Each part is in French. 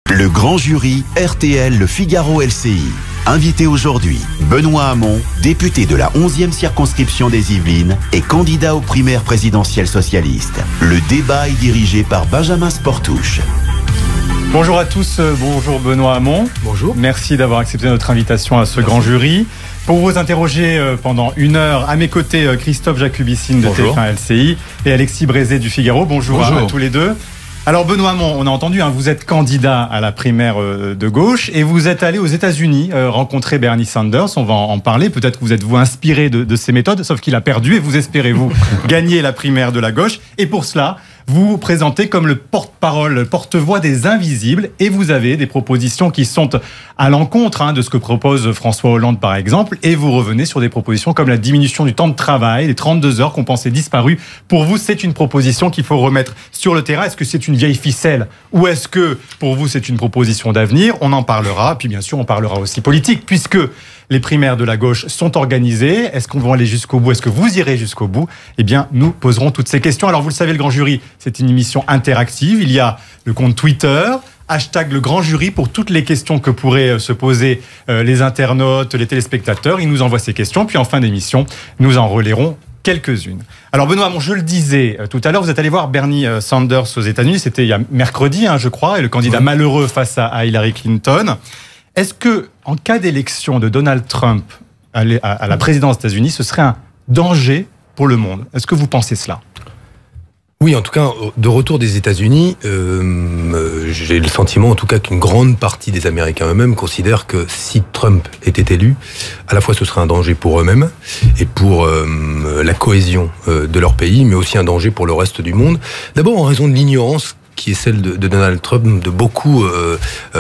Le grand jury RTL Le Figaro LCI. Invité aujourd'hui, Benoît Hamon, député de la 11e circonscription des Yvelines et candidat aux primaires présidentielles socialistes. Le débat est dirigé par Benjamin Sportouche. Bonjour à tous, bonjour Benoît Hamon. Bonjour. Merci d'avoir accepté notre invitation à ce grand jury. Pour vous interroger pendant 1 heure, à mes côtés, Christophe Jacubicine de TF1 LCI et Alexis Brézé du Figaro. Bonjour. À tous les deux. Alors Benoît Hamon, on a entendu, vous êtes candidat à la primaire de gauche et vous êtes allé aux États-Unis rencontrer Bernie Sanders. On va en parler. Peut-être que vous êtes-vous inspiré de ses méthodes, sauf qu'il a perdu et vous espérez vous gagner la primaire de la gauche. Et pour cela, vous vous présentez comme le porte-parole, le porte-voix des invisibles et vous avez des propositions qui sont à l'encontre de ce que propose François Hollande par exemple, et vous revenez sur des propositions comme la diminution du temps de travail, les 32 heures qu'on pensait disparues. Pour vous, c'est une proposition qu'il faut remettre sur le terrain. Est-ce que c'est une vieille ficelle ou est-ce que pour vous c'est une proposition d'avenir? On en parlera, puis bien sûr on parlera aussi politique puisque les primaires de la gauche sont organisées. Est-ce qu'on va aller jusqu'au bout? Est-ce que vous irez jusqu'au bout? Eh bien, nous poserons toutes ces questions. Alors, vous le savez, le Grand Jury, c'est une émission interactive. Il y a le compte Twitter, hashtag le Grand Jury pour toutes les questions que pourraient se poser les internautes, les téléspectateurs. Ils nous envoient ces questions. Puis en fin d'émission, nous en relayerons quelques-unes. Alors Benoît Hamon, je le disais tout à l'heure, vous êtes allé voir Bernie Sanders aux États-Unis. C'était il y a mercredi, je crois, et le candidat malheureux face à Hillary Clinton. Est-ce que, en cas d'élection de Donald Trump à la présidence des États-Unis, ce serait un danger pour le monde? Est-ce que vous pensez cela? Oui, en tout cas, de retour des États-Unis, j'ai le sentiment, en tout cas, qu'une grande partie des Américains eux-mêmes considèrent que si Trump était élu, à la fois ce serait un danger pour eux-mêmes et pour la cohésion de leur pays, mais aussi un danger pour le reste du monde. D'abord, en raison de l'ignorance qui est celle de Donald Trump, de beaucoup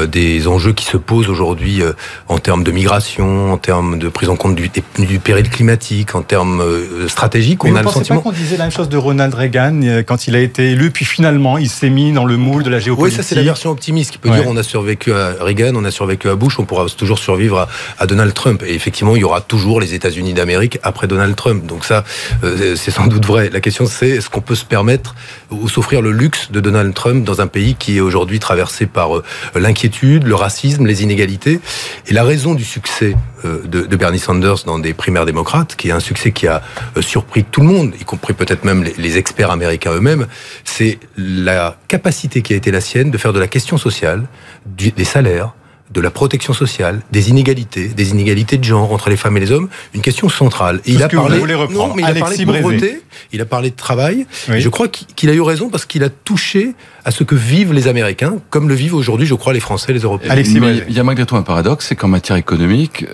des enjeux qui se posent aujourd'hui en termes de migration, en termes de prise en compte du péril climatique, en termes stratégiques. Mais on a le sentiment qu'on disait la même chose de Ronald Reagan quand il a été élu, puis finalement il s'est mis dans le moule de la géopolitique. Oui, ça c'est la version optimiste qui peut dire on a survécu à Reagan, on a survécu à Bush, on pourra toujours survivre à Donald Trump. Et effectivement, il y aura toujours les États-Unis d'Amérique après Donald Trump. Donc ça, c'est sans doute vrai. La question c'est est-ce qu'on peut se permettre ou s'offrir le luxe de Donald Trump dans un pays qui est aujourd'hui traversé par l'inquiétude, le racisme, les inégalités. Et la raison du succès de Bernie Sanders dans des primaires démocrates, qui est un succès qui a surpris tout le monde, y compris peut-être même les experts américains eux-mêmes, c'est la capacité qui a été la sienne de faire de la question sociale, des salaires, de la protection sociale, des inégalités de genre entre les femmes et les hommes, une question centrale. Et il a parlé de pauvreté, il a parlé de travail. Oui. Je crois qu'il a eu raison parce qu'il a touché à ce que vivent les Américains, comme le vivent aujourd'hui, je crois, les Français, les Européens. Mais il y a malgré tout un paradoxe, c'est qu'en matière économique,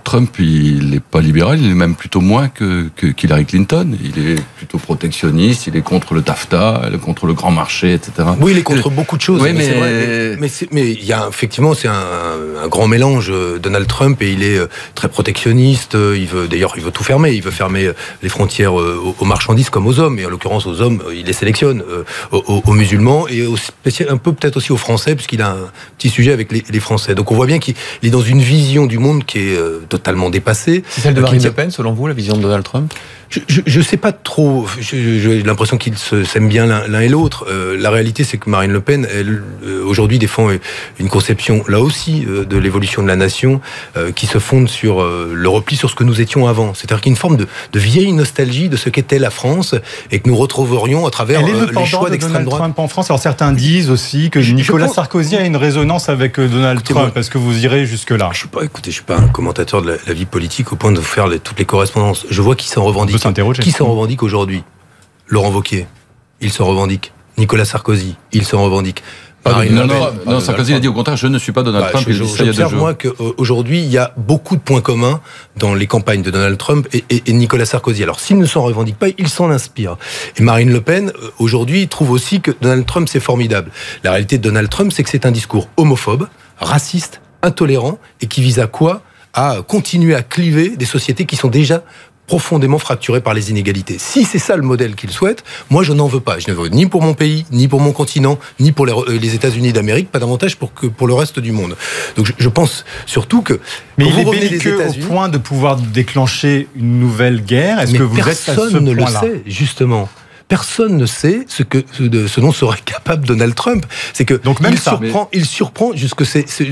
Trump, il n'est pas libéral, il est même plutôt moins qu'Hillary Clinton. Il est plutôt protectionniste, il est contre le TAFTA, contre le grand marché, etc. Oui, il est contre beaucoup de choses. Oui, mais il y a effectivement, c'est un grand mélange. Donald Trump, et il est très protectionniste. Il veut tout fermer. Il veut fermer les frontières aux marchandises comme aux hommes. Et en l'occurrence, aux hommes, il les sélectionne. Aux musulmans et un peu peut-être aussi aux Français, puisqu'il a un petit sujet avec les Français. Donc on voit bien qu'il est dans une vision du monde qui est totalement dépassée. C'est celle de Marine Le Pen, selon vous, la vision de Donald Trump? Je sais pas trop. J'ai l'impression qu'ils s'aiment bien l'un et l'autre. La réalité, c'est que Marine Le Pen, elle, aujourd'hui, défend une conception, là aussi, de l'évolution de la nation, qui se fonde sur le repli sur ce que nous étions avant. C'est-à-dire qu'il y a une forme de vieille nostalgie de ce qu'était la France et que nous retrouverions à travers les choix d'extrême droite. Trump en France. Alors certains disent aussi que Nicolas Sarkozy a une résonance avec Donald Trump. Est-ce que vous irez jusque-là? Je suis pas un commentateur de la vie politique au point de vous faire toutes les correspondances. Je vois qui s'en revendique. Qui s'en revendique aujourd'hui? Laurent Wauquiez, il s'en revendique. Nicolas Sarkozy, il s'en revendique. Non, Sarkozy a dit au contraire, je ne suis pas Donald Trump. J'observe moi qu'aujourd'hui, il y a beaucoup de points communs dans les campagnes de Donald Trump et Nicolas Sarkozy. Alors, s'il ne s'en revendique pas, il s'en inspire. Et Marine Le Pen, aujourd'hui, trouve aussi que Donald Trump, c'est formidable. La réalité de Donald Trump, c'est que c'est un discours homophobe, raciste, intolérant, et qui vise à quoi? À continuer à cliver des sociétés qui sont déjà profondément fracturé par les inégalités. Si c'est ça le modèle qu'il souhaite, moi je n'en veux pas. Je ne veux ni pour mon pays, ni pour mon continent, ni pour les États-Unis d'Amérique, pas davantage que pour le reste du monde. Donc je pense surtout que... Mais il est belliqueux au point de pouvoir déclencher une nouvelle guerre. Est-ce que vous êtes à ce point-là? Personne ne le sait, justement. personne ne sait ce dont serait capable Donald Trump. C'est que donc même il surprend jusque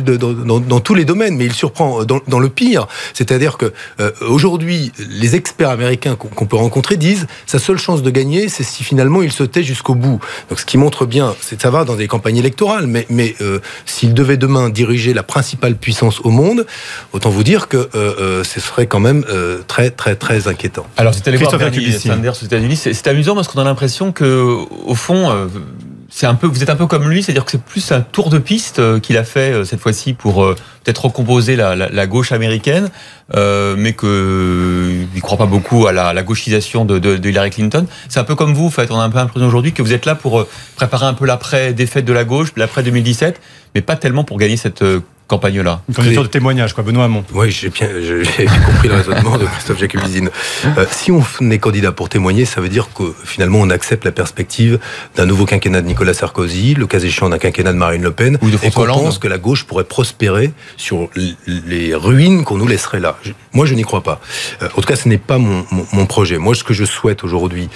dans tous les domaines, mais il surprend dans le pire. C'est-à-dire que aujourd'hui, les experts américains qu'on peut rencontrer disent sa seule chance de gagner, c'est si finalement il se tait jusqu'au bout. Donc ce qui montre bien, c'est ça va dans des campagnes électorales, mais s'il devait demain diriger la principale puissance au monde, autant vous dire que ce serait quand même très très très inquiétant. Alors c'était allé voir Bernie Sanders aux États-Unis. C'est amusant parce qu'on a l'impression que au fond vous êtes un peu comme lui, c'est-à-dire que c'est plus un tour de piste qu'il a fait cette fois-ci pour peut-être recomposer la gauche américaine, mais qu'il ne croit pas beaucoup à la gauchisation de Hillary Clinton. C'est un peu comme vous, en fait. On a un peu l'impression aujourd'hui que vous êtes là pour préparer un peu l'après-défaite de la gauche, l'après 2017, mais pas tellement pour gagner cette campagne-là. Une candidature de témoignage, quoi, Benoît Hamon. Oui, j'ai compris le raisonnement de Christophe Jacubizine. Si on est candidat pour témoigner, ça veut dire que finalement on accepte la perspective d'un nouveau quinquennat de Nicolas Sarkozy, le cas échéant d'un quinquennat de Marine Le Pen, et qu'on pense que la gauche pourrait prospérer sur les ruines qu'on nous laisserait là. Moi, je n'y crois pas. En tout cas, ce n'est pas mon projet. Moi, ce que je souhaite aujourd'hui,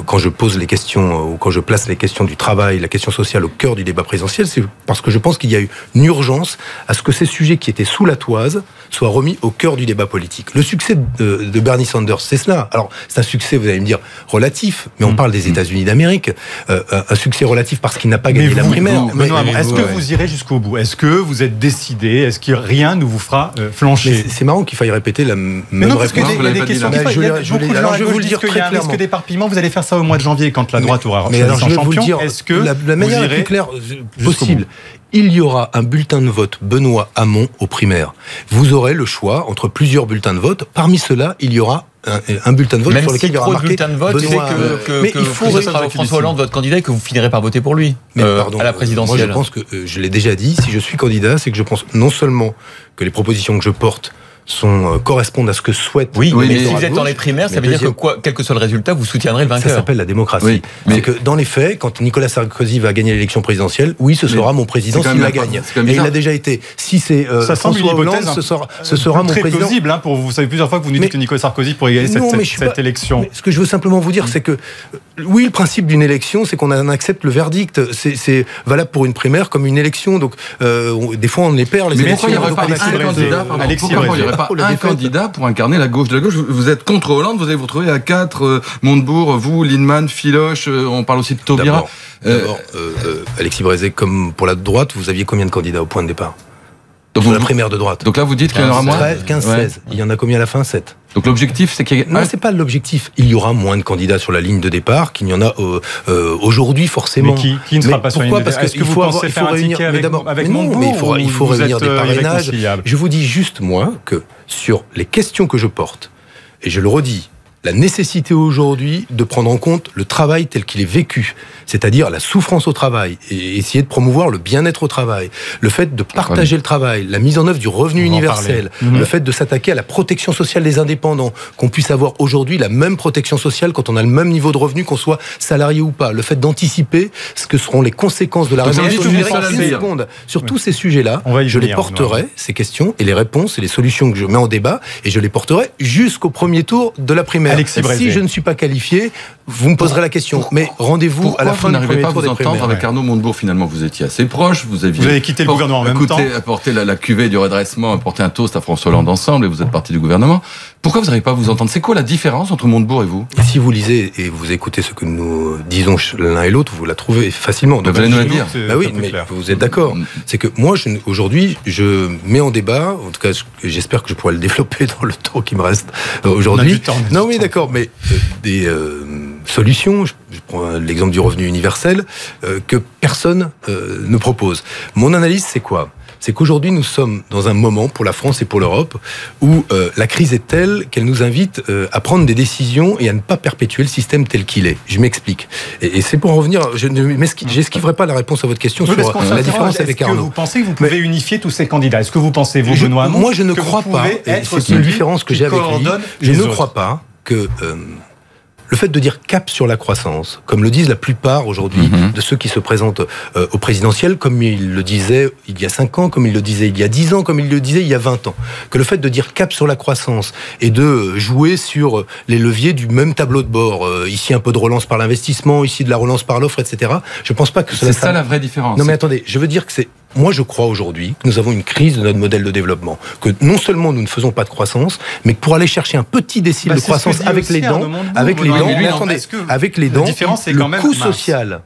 quand je pose les questions, ou quand je place les questions du travail, la question sociale au cœur du débat présidentiel, c'est parce que je pense qu'il y a eu une urgence à ce que ces sujets qui étaient sous la toise soient remis au cœur du débat politique. Le succès de Bernie Sanders, c'est cela. Alors, c'est un succès, vous allez me dire, relatif, mais on parle des États-Unis d'Amérique. Un succès relatif parce qu'il n'a pas gagné la primaire. Est-ce que vous irez jusqu'au bout? Est-ce que vous êtes décidé? Est-ce que rien ne vous fera flancher? C'est marrant qu'il faille répéter la même réponse. Il y a des questions qui je vais vous le dire très clairement. Est-ce que d'éparpillement, vous allez faire ça au mois de janvier quand la droite aura choisi son champion? Est-ce que la manière la plus claire possible? Il y aura un bulletin de vote Benoît Hamon aux primaires. Vous aurez le choix entre plusieurs bulletins de vote. Parmi ceux-là, il y aura un bulletin de vote même sur lequel il y aura marqué bulletin de vote, Benoît. Mais il faut François Hollande, votre candidat, et que vous finirez par voter pour lui à la présidentielle. Moi, je pense que je l'ai déjà dit. Si je suis candidat, c'est que je pense non seulement que les propositions que je porte correspondent à ce que souhaite. Oui, mais si vous êtes dans les primaires, ça veut dire que quel que soit le résultat, vous soutiendrez le vainqueur. Ça s'appelle la démocratie. Oui, c'est que dans les faits, quand Nicolas Sarkozy va gagner l'élection présidentielle, oui, ce sera mon président s'il la gagne. Et il a déjà été. Si c'est François Hollande, ce sera mon président. C'est plausible pour vous. Vous savez plusieurs fois que vous nous dites que Nicolas Sarkozy pourrait gagner cette élection. Ce que je veux simplement vous dire, c'est que oui, le principe d'une élection, c'est qu'on accepte le verdict. C'est valable pour une primaire comme une élection. Donc des fois, on les perd les élections. Un candidat pour incarner la gauche de la gauche. Vous êtes contre Hollande, vous allez vous retrouver à 4, Montebourg, vous, Lindemann, Filoche, on parle aussi de Taubira. D'abord, Alexis Brézé, comme pour la droite, vous aviez combien de candidats au point de départ? Pour la primaire de droite. Donc là, vous dites qu'il y en aura moins 15, 16. Il y en a combien à la fin? 7. Donc l'objectif, c'est qu'il y ait... Non, c'est pas l'objectif. Il y aura moins de candidats sur la ligne de départ qu'il n'y en a aujourd'hui, forcément. Mais qui ne sera pas sur la ligne de départ? Est-ce que vous pensez faire un ticket avec Montebourg? Mais il faut réunir des parrainages. Je vous dis juste, moi, que sur les questions que je porte, et je le redis, la nécessité aujourd'hui de prendre en compte le travail tel qu'il est vécu, c'est-à-dire la souffrance au travail, et essayer de promouvoir le bien-être au travail, le fait de partager le travail, la mise en œuvre du revenu universel, le fait de s'attaquer à la protection sociale des indépendants, qu'on puisse avoir aujourd'hui la même protection sociale quand on a le même niveau de revenu, qu'on soit salarié ou pas, le fait d'anticiper ce que seront les conséquences de la révolution numérique. Sur tous ces sujets-là, je les porterai, ces questions, et les réponses et les solutions que je mets en débat, et je les porterai jusqu'au premier tour de la primaire. Si je ne suis pas qualifié, vous me poserez la question. Mais rendez-vous à la fin du premier tour des primaires. Pourquoi vous n'arrivez pas à vous entendre avec Arnaud Montebourg? Finalement, vous étiez assez proche. Vous avez quitté le gouvernement en même temps. Apporté la cuvée du redressement, apporté un toast à François Hollande ensemble, et vous êtes parti du gouvernement. Pourquoi vous n'arrivez pas à vous entendre? C'est quoi la différence entre Montebourg et vous? Si vous lisez et vous écoutez ce que nous disons l'un et l'autre, vous la trouvez facilement. Vous allez nous le dire. Bah oui, mais vous êtes d'accord. C'est que moi, aujourd'hui, je mets en débat, en tout cas, j'espère que je pourrai le développer dans le temps qui me reste aujourd'hui. Non, oui, d'accord, mais des solutions, je prends l'exemple du revenu universel, que personne ne propose. Mon analyse, c'est quoi? C'est qu'aujourd'hui, nous sommes dans un moment, pour la France et pour l'Europe, où la crise est telle qu'elle nous invite à prendre des décisions et à ne pas perpétuer le système tel qu'il est. Je m'explique. Et c'est pour en revenir, je n'esquiverai pas la réponse à votre question sur la différence avec Arnaud. Est-ce que vous pensez que vous pouvez unifier tous ces candidats? Est-ce que vous pensez, vous, Benoît Hamon, moi, je ne crois pas, et c'est une différence que j'ai avec lui, je ne crois pas que le fait de dire cap sur la croissance, comme le disent la plupart aujourd'hui de ceux qui se présentent au présidentiel, comme ils le disaient il y a 5 ans, comme ils le disaient il y a 10 ans, comme ils le disaient il y a 20 ans, que le fait de dire cap sur la croissance et de jouer sur les leviers du même tableau de bord, ici un peu de relance par l'investissement, ici de la relance par l'offre, etc. Je pense pas que c'est ça la vraie différence. Non mais attendez, je veux dire que c'est... Moi, je crois aujourd'hui que nous avons une crise de notre modèle de développement. Que non seulement nous ne faisons pas de croissance, mais que pour aller chercher un petit décile de croissance avec les dents, avec les dents, le coût social,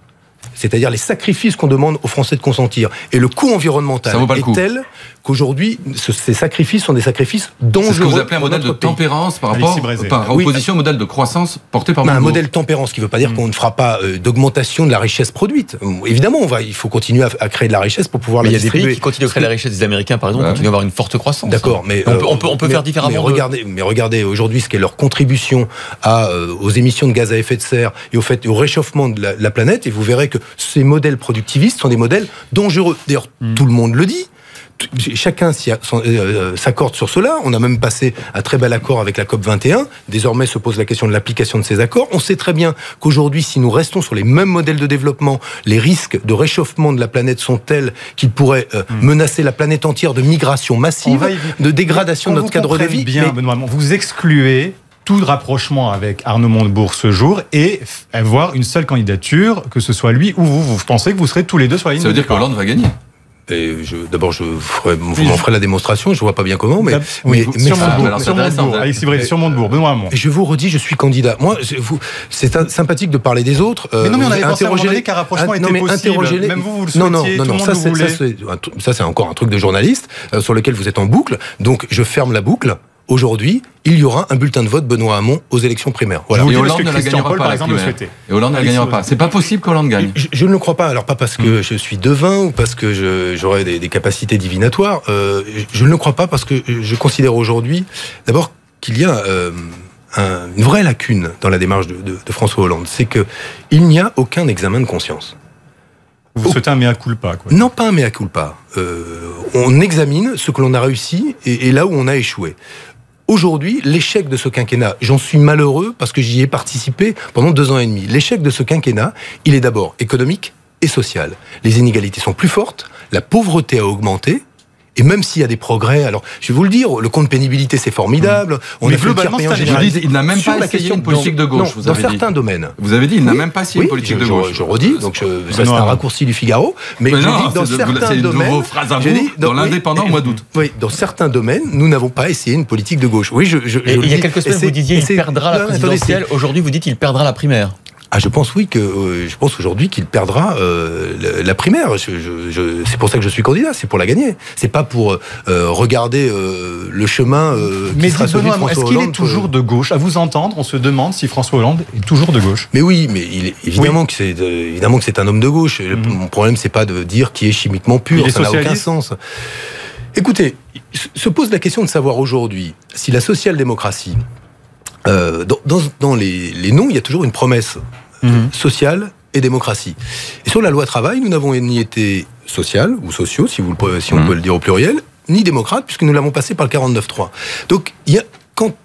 c'est-à-dire les sacrifices qu'on demande aux Français de consentir, et le coût environnemental est tel qu'aujourd'hui, ces sacrifices sont des sacrifices dangereux. C'est ce que vous appelez un modèle de tempérance par rapport par opposition au modèle de croissance porté par Montebourg. Un modèle tempérance qui ne veut pas dire qu'on ne fera pas d'augmentation de la richesse produite. Évidemment, il faut continuer à créer de la richesse pour pouvoir la distribuer. Il y a des pays qui continuent à créer de la richesse. Les Américains, par exemple, continuent à avoir une forte croissance. D'accord, mais on peut faire différemment. Mais regardez aujourd'hui ce qu'est leur contribution aux émissions de gaz à effet de serre et au réchauffement de la planète, et vous verrez que ces modèles productivistes sont des modèles dangereux. D'ailleurs, tout le monde le dit. Chacun s'accorde sur cela. On a même passé un très bel accord avec la COP21. Désormais se pose la question de l'application de ces accords. On sait très bien qu'aujourd'hui, si nous restons sur les mêmes modèles de développement, les risques de réchauffement de la planète sont tels qu'ils pourraient menacer la planète entière de migration massive, de dégradation de notre cadre de vie. Bien, Benoît, vous excluez tout rapprochement avec Arnaud Montebourg ce jour et avoir une seule candidature, que ce soit lui ou vous. Vous pensez que vous serez tous les deux sur la ligne? Ça veut dire que Hollande va gagner? D'abord, vous m'en ferez la démonstration. Je vois pas bien comment, mais sur Montebourg, Benoît Hamon. Je vous redis, je suis candidat. Moi, c'est sympathique de parler des autres. Mais non, mais on avait pensé à un moment donné qu'un rapprochement était possible. Même vous le souhaitiez, tout le monde le voulait. Ça, c'est encore un truc de journaliste sur lequel vous êtes en boucle. Donc, je ferme la boucle. Aujourd'hui, il y aura un bulletin de vote Benoît Hamon aux élections primaires. Voilà. Et Hollande ne la gagnera pas, Et Hollande ne la gagnera pas. C'est pas possible qu'Hollande gagne. Je ne le crois pas. Alors pas parce que je suis devin ou parce que j'aurais des capacités divinatoires. Je ne le crois pas parce que je considère aujourd'hui, d'abord, qu'il y a une vraie lacune dans la démarche de François Hollande. C'est qu'il n'y a aucun examen de conscience. Vous souhaitez un mea culpa, quoi. Non, pas un mea culpa. On examine ce que l'on a réussi et là où on a échoué. Aujourd'hui, l'échec de ce quinquennat, j'en suis malheureux parce que j'y ai participé pendant 2 ans et demi. L'échec de ce quinquennat, il est d'abord économique et social. Les inégalités sont plus fortes, la pauvreté a augmenté. Et même s'il y a des progrès, alors je vais vous le dire, le compte pénibilité c'est formidable. On a globalement, il n'a même pas essayé une politique de gauche. Dans certains domaines. Vous avez dit, il n'a même pas essayé une politique de gauche. Je redis, donc ça c'est un raccourci du Figaro. Mais je dis dans certains domaines. Dans l'Indépendant au mois d'août. Oui, dans certains domaines, nous n'avons pas essayé une politique de gauche. Oui, il y a quelques semaines, vous disiez il perdra la présidentielle. Aujourd'hui, vous dites il perdra la primaire. Je pense aujourd'hui qu'il perdra la primaire. C'est pour ça que je suis candidat, c'est pour la gagner. C'est pas pour regarder le chemin qui sera celui de François Hollande. Est-ce qu'il est toujours de gauche? À vous entendre, on se demande si François Hollande est toujours de gauche. Mais oui, mais évidemment que c'est un homme de gauche. Mon problème, c'est pas de dire qu'il est chimiquement pur. Ça n'a aucun sens. Écoutez, se pose la question de savoir aujourd'hui si la social-démocratie, dans les noms, il y a toujours une promesse sociale et démocratie. Et sur la loi travail, nous n'avons ni été social ou sociaux, si on peut le dire au pluriel, ni démocrate, puisque nous l'avons passé par le 49.3. Donc, quand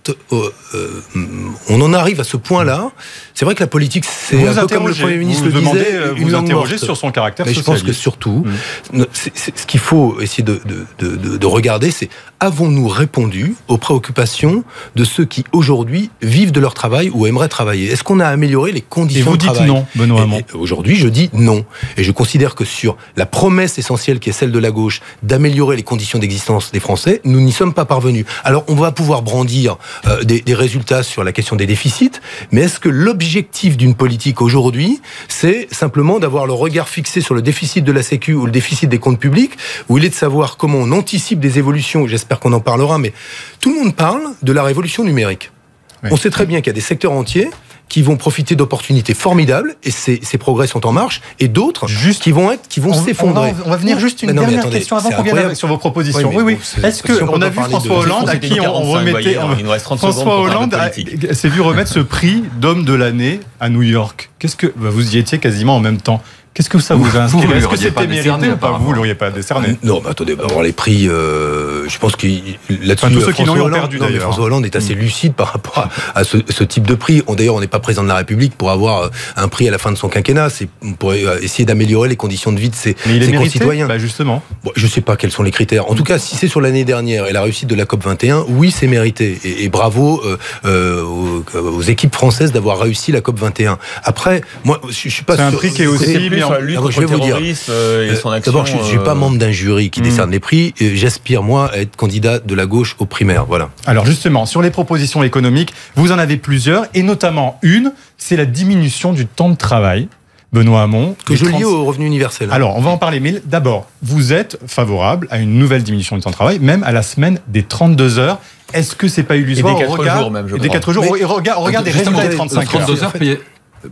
on en arrive à ce point-là, c'est vrai que la politique, c'est un peu comme le Premier ministre le disait, vous interrogez sur son caractère socialiste. Mais je pense que surtout, ce qu'il faut essayer de regarder, c'est avons-nous répondu aux préoccupations de ceux qui aujourd'hui vivent de leur travail ou aimeraient travailler? Est-ce qu'on a amélioré les conditions de travail? Et vous dites non, Benoît Hamon. Aujourd'hui, je dis non. Et je considère que sur la promesse essentielle qui est celle de la gauche d'améliorer les conditions d'existence des Français, nous n'y sommes pas parvenus. Alors, on va pouvoir brandir des résultats sur la question des déficits, mais est-ce que l'objectif d'une politique aujourd'hui, c'est simplement d'avoir le regard fixé sur le déficit de la Sécu ou le déficit des comptes publics, où il est de savoir comment on anticipe des évolutions, j'espère qu'on en parlera, mais tout le monde parle de la révolution numérique. Oui. On sait très bien qu'il y a des secteurs entiers qui vont profiter d'opportunités formidables, et ces progrès sont en marche, et d'autres qui vont s'effondrer. On va venir juste une dernière question avant qu'on vienne sur vos propositions. Oui. Est-ce qu'on a vu François Hollande, à qui on remettait... François Hollande s'est vu remettre ce prix d'homme de l'année à New York. Vous y étiez quasiment en même temps. Qu'est-ce que ça vous a inspiré? Est-ce que c'était mérité ou pas? Vous l'auriez pas décerné? Non, mais attendez, avoir les prix, je pense que là-dessus, tous ceux qui l'ont perdu d'ailleurs. François Hollande est assez lucide par rapport à ce type de prix. D'ailleurs, on n'est pas président de la République pour avoir un prix à la fin de son quinquennat. C'est pour essayer d'améliorer les conditions de vie de ses concitoyens. Bah justement. Bon, je ne sais pas quels sont les critères. En tout cas, si c'est sur l'année dernière et la réussite de la COP21, oui, c'est mérité. Et bravo aux équipes françaises d'avoir réussi la COP21. Après, moi, je suis pas sûr. C'est un prix qui est aussi mis en lutte contre le terrorisme et son action. D'abord, je ne suis pas membre d'un jury qui décerne les prix. J'aspire, moi, à être candidat de la gauche aux primaires. Voilà. Alors justement, sur les propositions économiques, vous en avez plusieurs, et notamment une, c'est la diminution du temps de travail. Benoît Hamon. Que je lie au revenu universel. Alors, on va en parler, mais d'abord, vous êtes favorable à une nouvelle diminution du temps de travail, même à la semaine des 32 heures. Est-ce que c'est pas illusoire au regard jours même, je crois. Des 4 jours, mais, regarde des résultats des 35 heures. 32 heures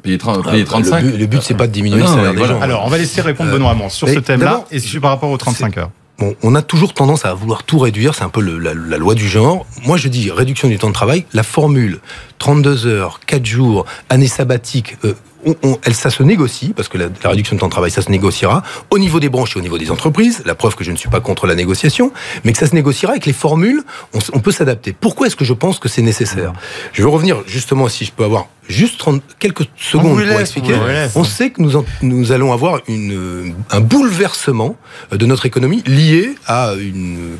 payer 35. Le but, c'est pas de diminuer le salaire des gens. Alors, on va laisser répondre Benoît Hamon sur ce thème-là et par rapport aux 35 heures. Bon, on a toujours tendance à vouloir tout réduire, c'est un peu la loi du genre. Moi, je dis réduction du temps de travail. La formule 32 heures, 4 jours, année sabbatique, ça se négocie, parce que la réduction de temps de travail, ça se négociera au niveau des branches et au niveau des entreprises. La preuve que je ne suis pas contre la négociation, mais que ça se négociera avec les formules, on peut s'adapter. Pourquoi est-ce que je pense que c'est nécessaire? Je veux revenir justement, si je peux avoir juste quelques secondes pour expliquer. On sait que nous allons avoir un bouleversement de notre économie lié à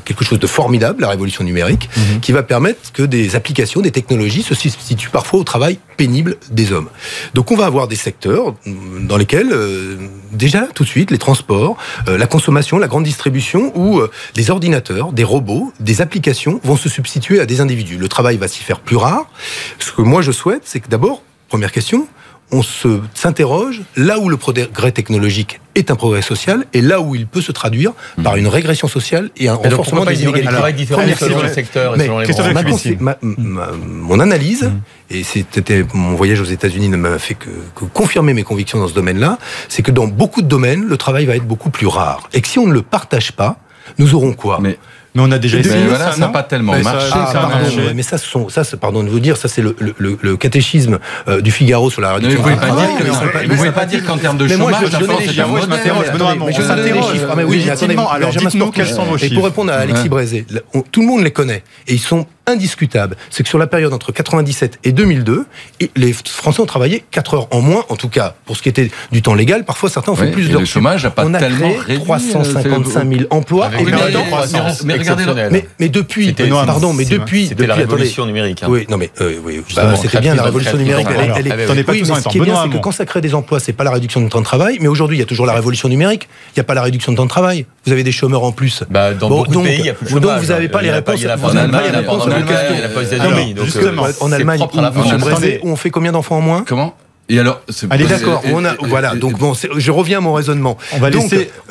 quelque chose de formidable, la révolution numérique, qui va permettre que des applications, des technologies se substituent parfois au travail pénible des hommes. Donc on va avoir des secteurs dans lesquels, déjà tout de suite, les transports, la consommation, la grande distribution, où des ordinateurs, des robots, des applications vont se substituer à des individus. Le travail va s'y faire plus rare. Ce que moi je souhaite, c'est que d'abord, première question, on s'interroge là où le progrès technologique est un progrès social et là où il peut se traduire par une régression sociale et un renforcement des inégalités. Alors, différent selon le secteur et selon les branches. Mon analyse, et c'était mon voyage aux États-Unis ne m'a fait que confirmer mes convictions dans ce domaine-là, c'est que dans beaucoup de domaines, le travail va être beaucoup plus rare. Et que si on ne le partage pas, nous aurons quoi? Mais on a déjà essayé ça, ça n'a pas tellement marché. Mais ça, pardon de vous dire, ça c'est le catéchisme du Figaro sur la réduction du travail. Vous ne pouvez pas dire qu'en termes de chômage, je m'interroge. Alors dites-nous quels sont vos chiffres. Et pour répondre à Alexis Brézé, tout le monde les connaît et ils sont indiscutables. C'est que sur la période entre 97 et 2002, les Français ont travaillé 4 heures en moins, en tout cas pour ce qui était du temps légal. Parfois certains ont fait plus d'heures. Le chômage n'a pas tellement réduit. 355 000 emplois. Mais depuis, c'était la révolution numérique. Oui, non mais c'était bien la révolution numérique. Oui, mais ce qui est bien, c'est que quand ça crée des emplois, c'est pas la réduction du temps de travail. Mais aujourd'hui, il y a toujours la révolution numérique. Il n'y a pas la réduction de temps de travail. Vous avez des chômeurs en plus. Dans beaucoup de pays, il y a plus de chômage. Donc vous n'avez pas les réponses. En Allemagne, où on fait combien d'enfants en moins? Comment? Et alors, allez, d'accord. Voilà. Donc bon, je reviens à mon raisonnement.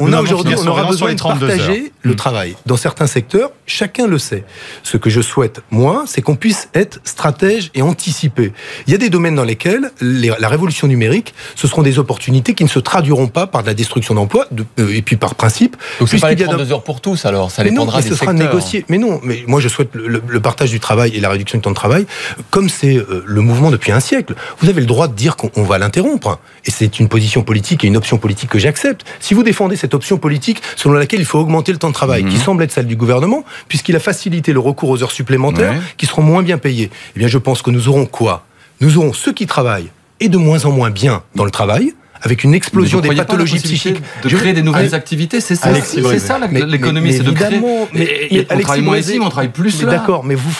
On aura besoin de partager le travail. Dans certains secteurs, chacun le sait. Ce que je souhaite, moi, c'est qu'on puisse être stratège et anticiper. Il y a des domaines dans lesquels la révolution numérique, ce seront des opportunités qui ne se traduiront pas par de la destruction d'emplois et puis par principe. Donc c'est pas les 32 heures pour tous, alors ça dépendra des secteurs. Mais ce sera négocié. Mais non. Mais moi, je souhaite le partage du travail et la réduction du temps de travail, comme c'est le mouvement depuis un siècle. Vous avez le droit de dire qu'on va l'interrompre. Et c'est une position politique et une option politique que j'accepte. Si vous défendez cette option politique selon laquelle il faut augmenter le temps de travail, qui semble être celle du gouvernement, puisqu'il a facilité le recours aux heures supplémentaires, qui seront moins bien payées, eh bien je pense que nous aurons quoi? Nous aurons ceux qui travaillent et de moins en moins bien dans le travail, avec une explosion des pathologies psychiques. De créer des nouvelles activités, c'est ça l'économie, c'est de créer. Mais on travaille moins ici, mais on travaille plus là. D'accord, mais vous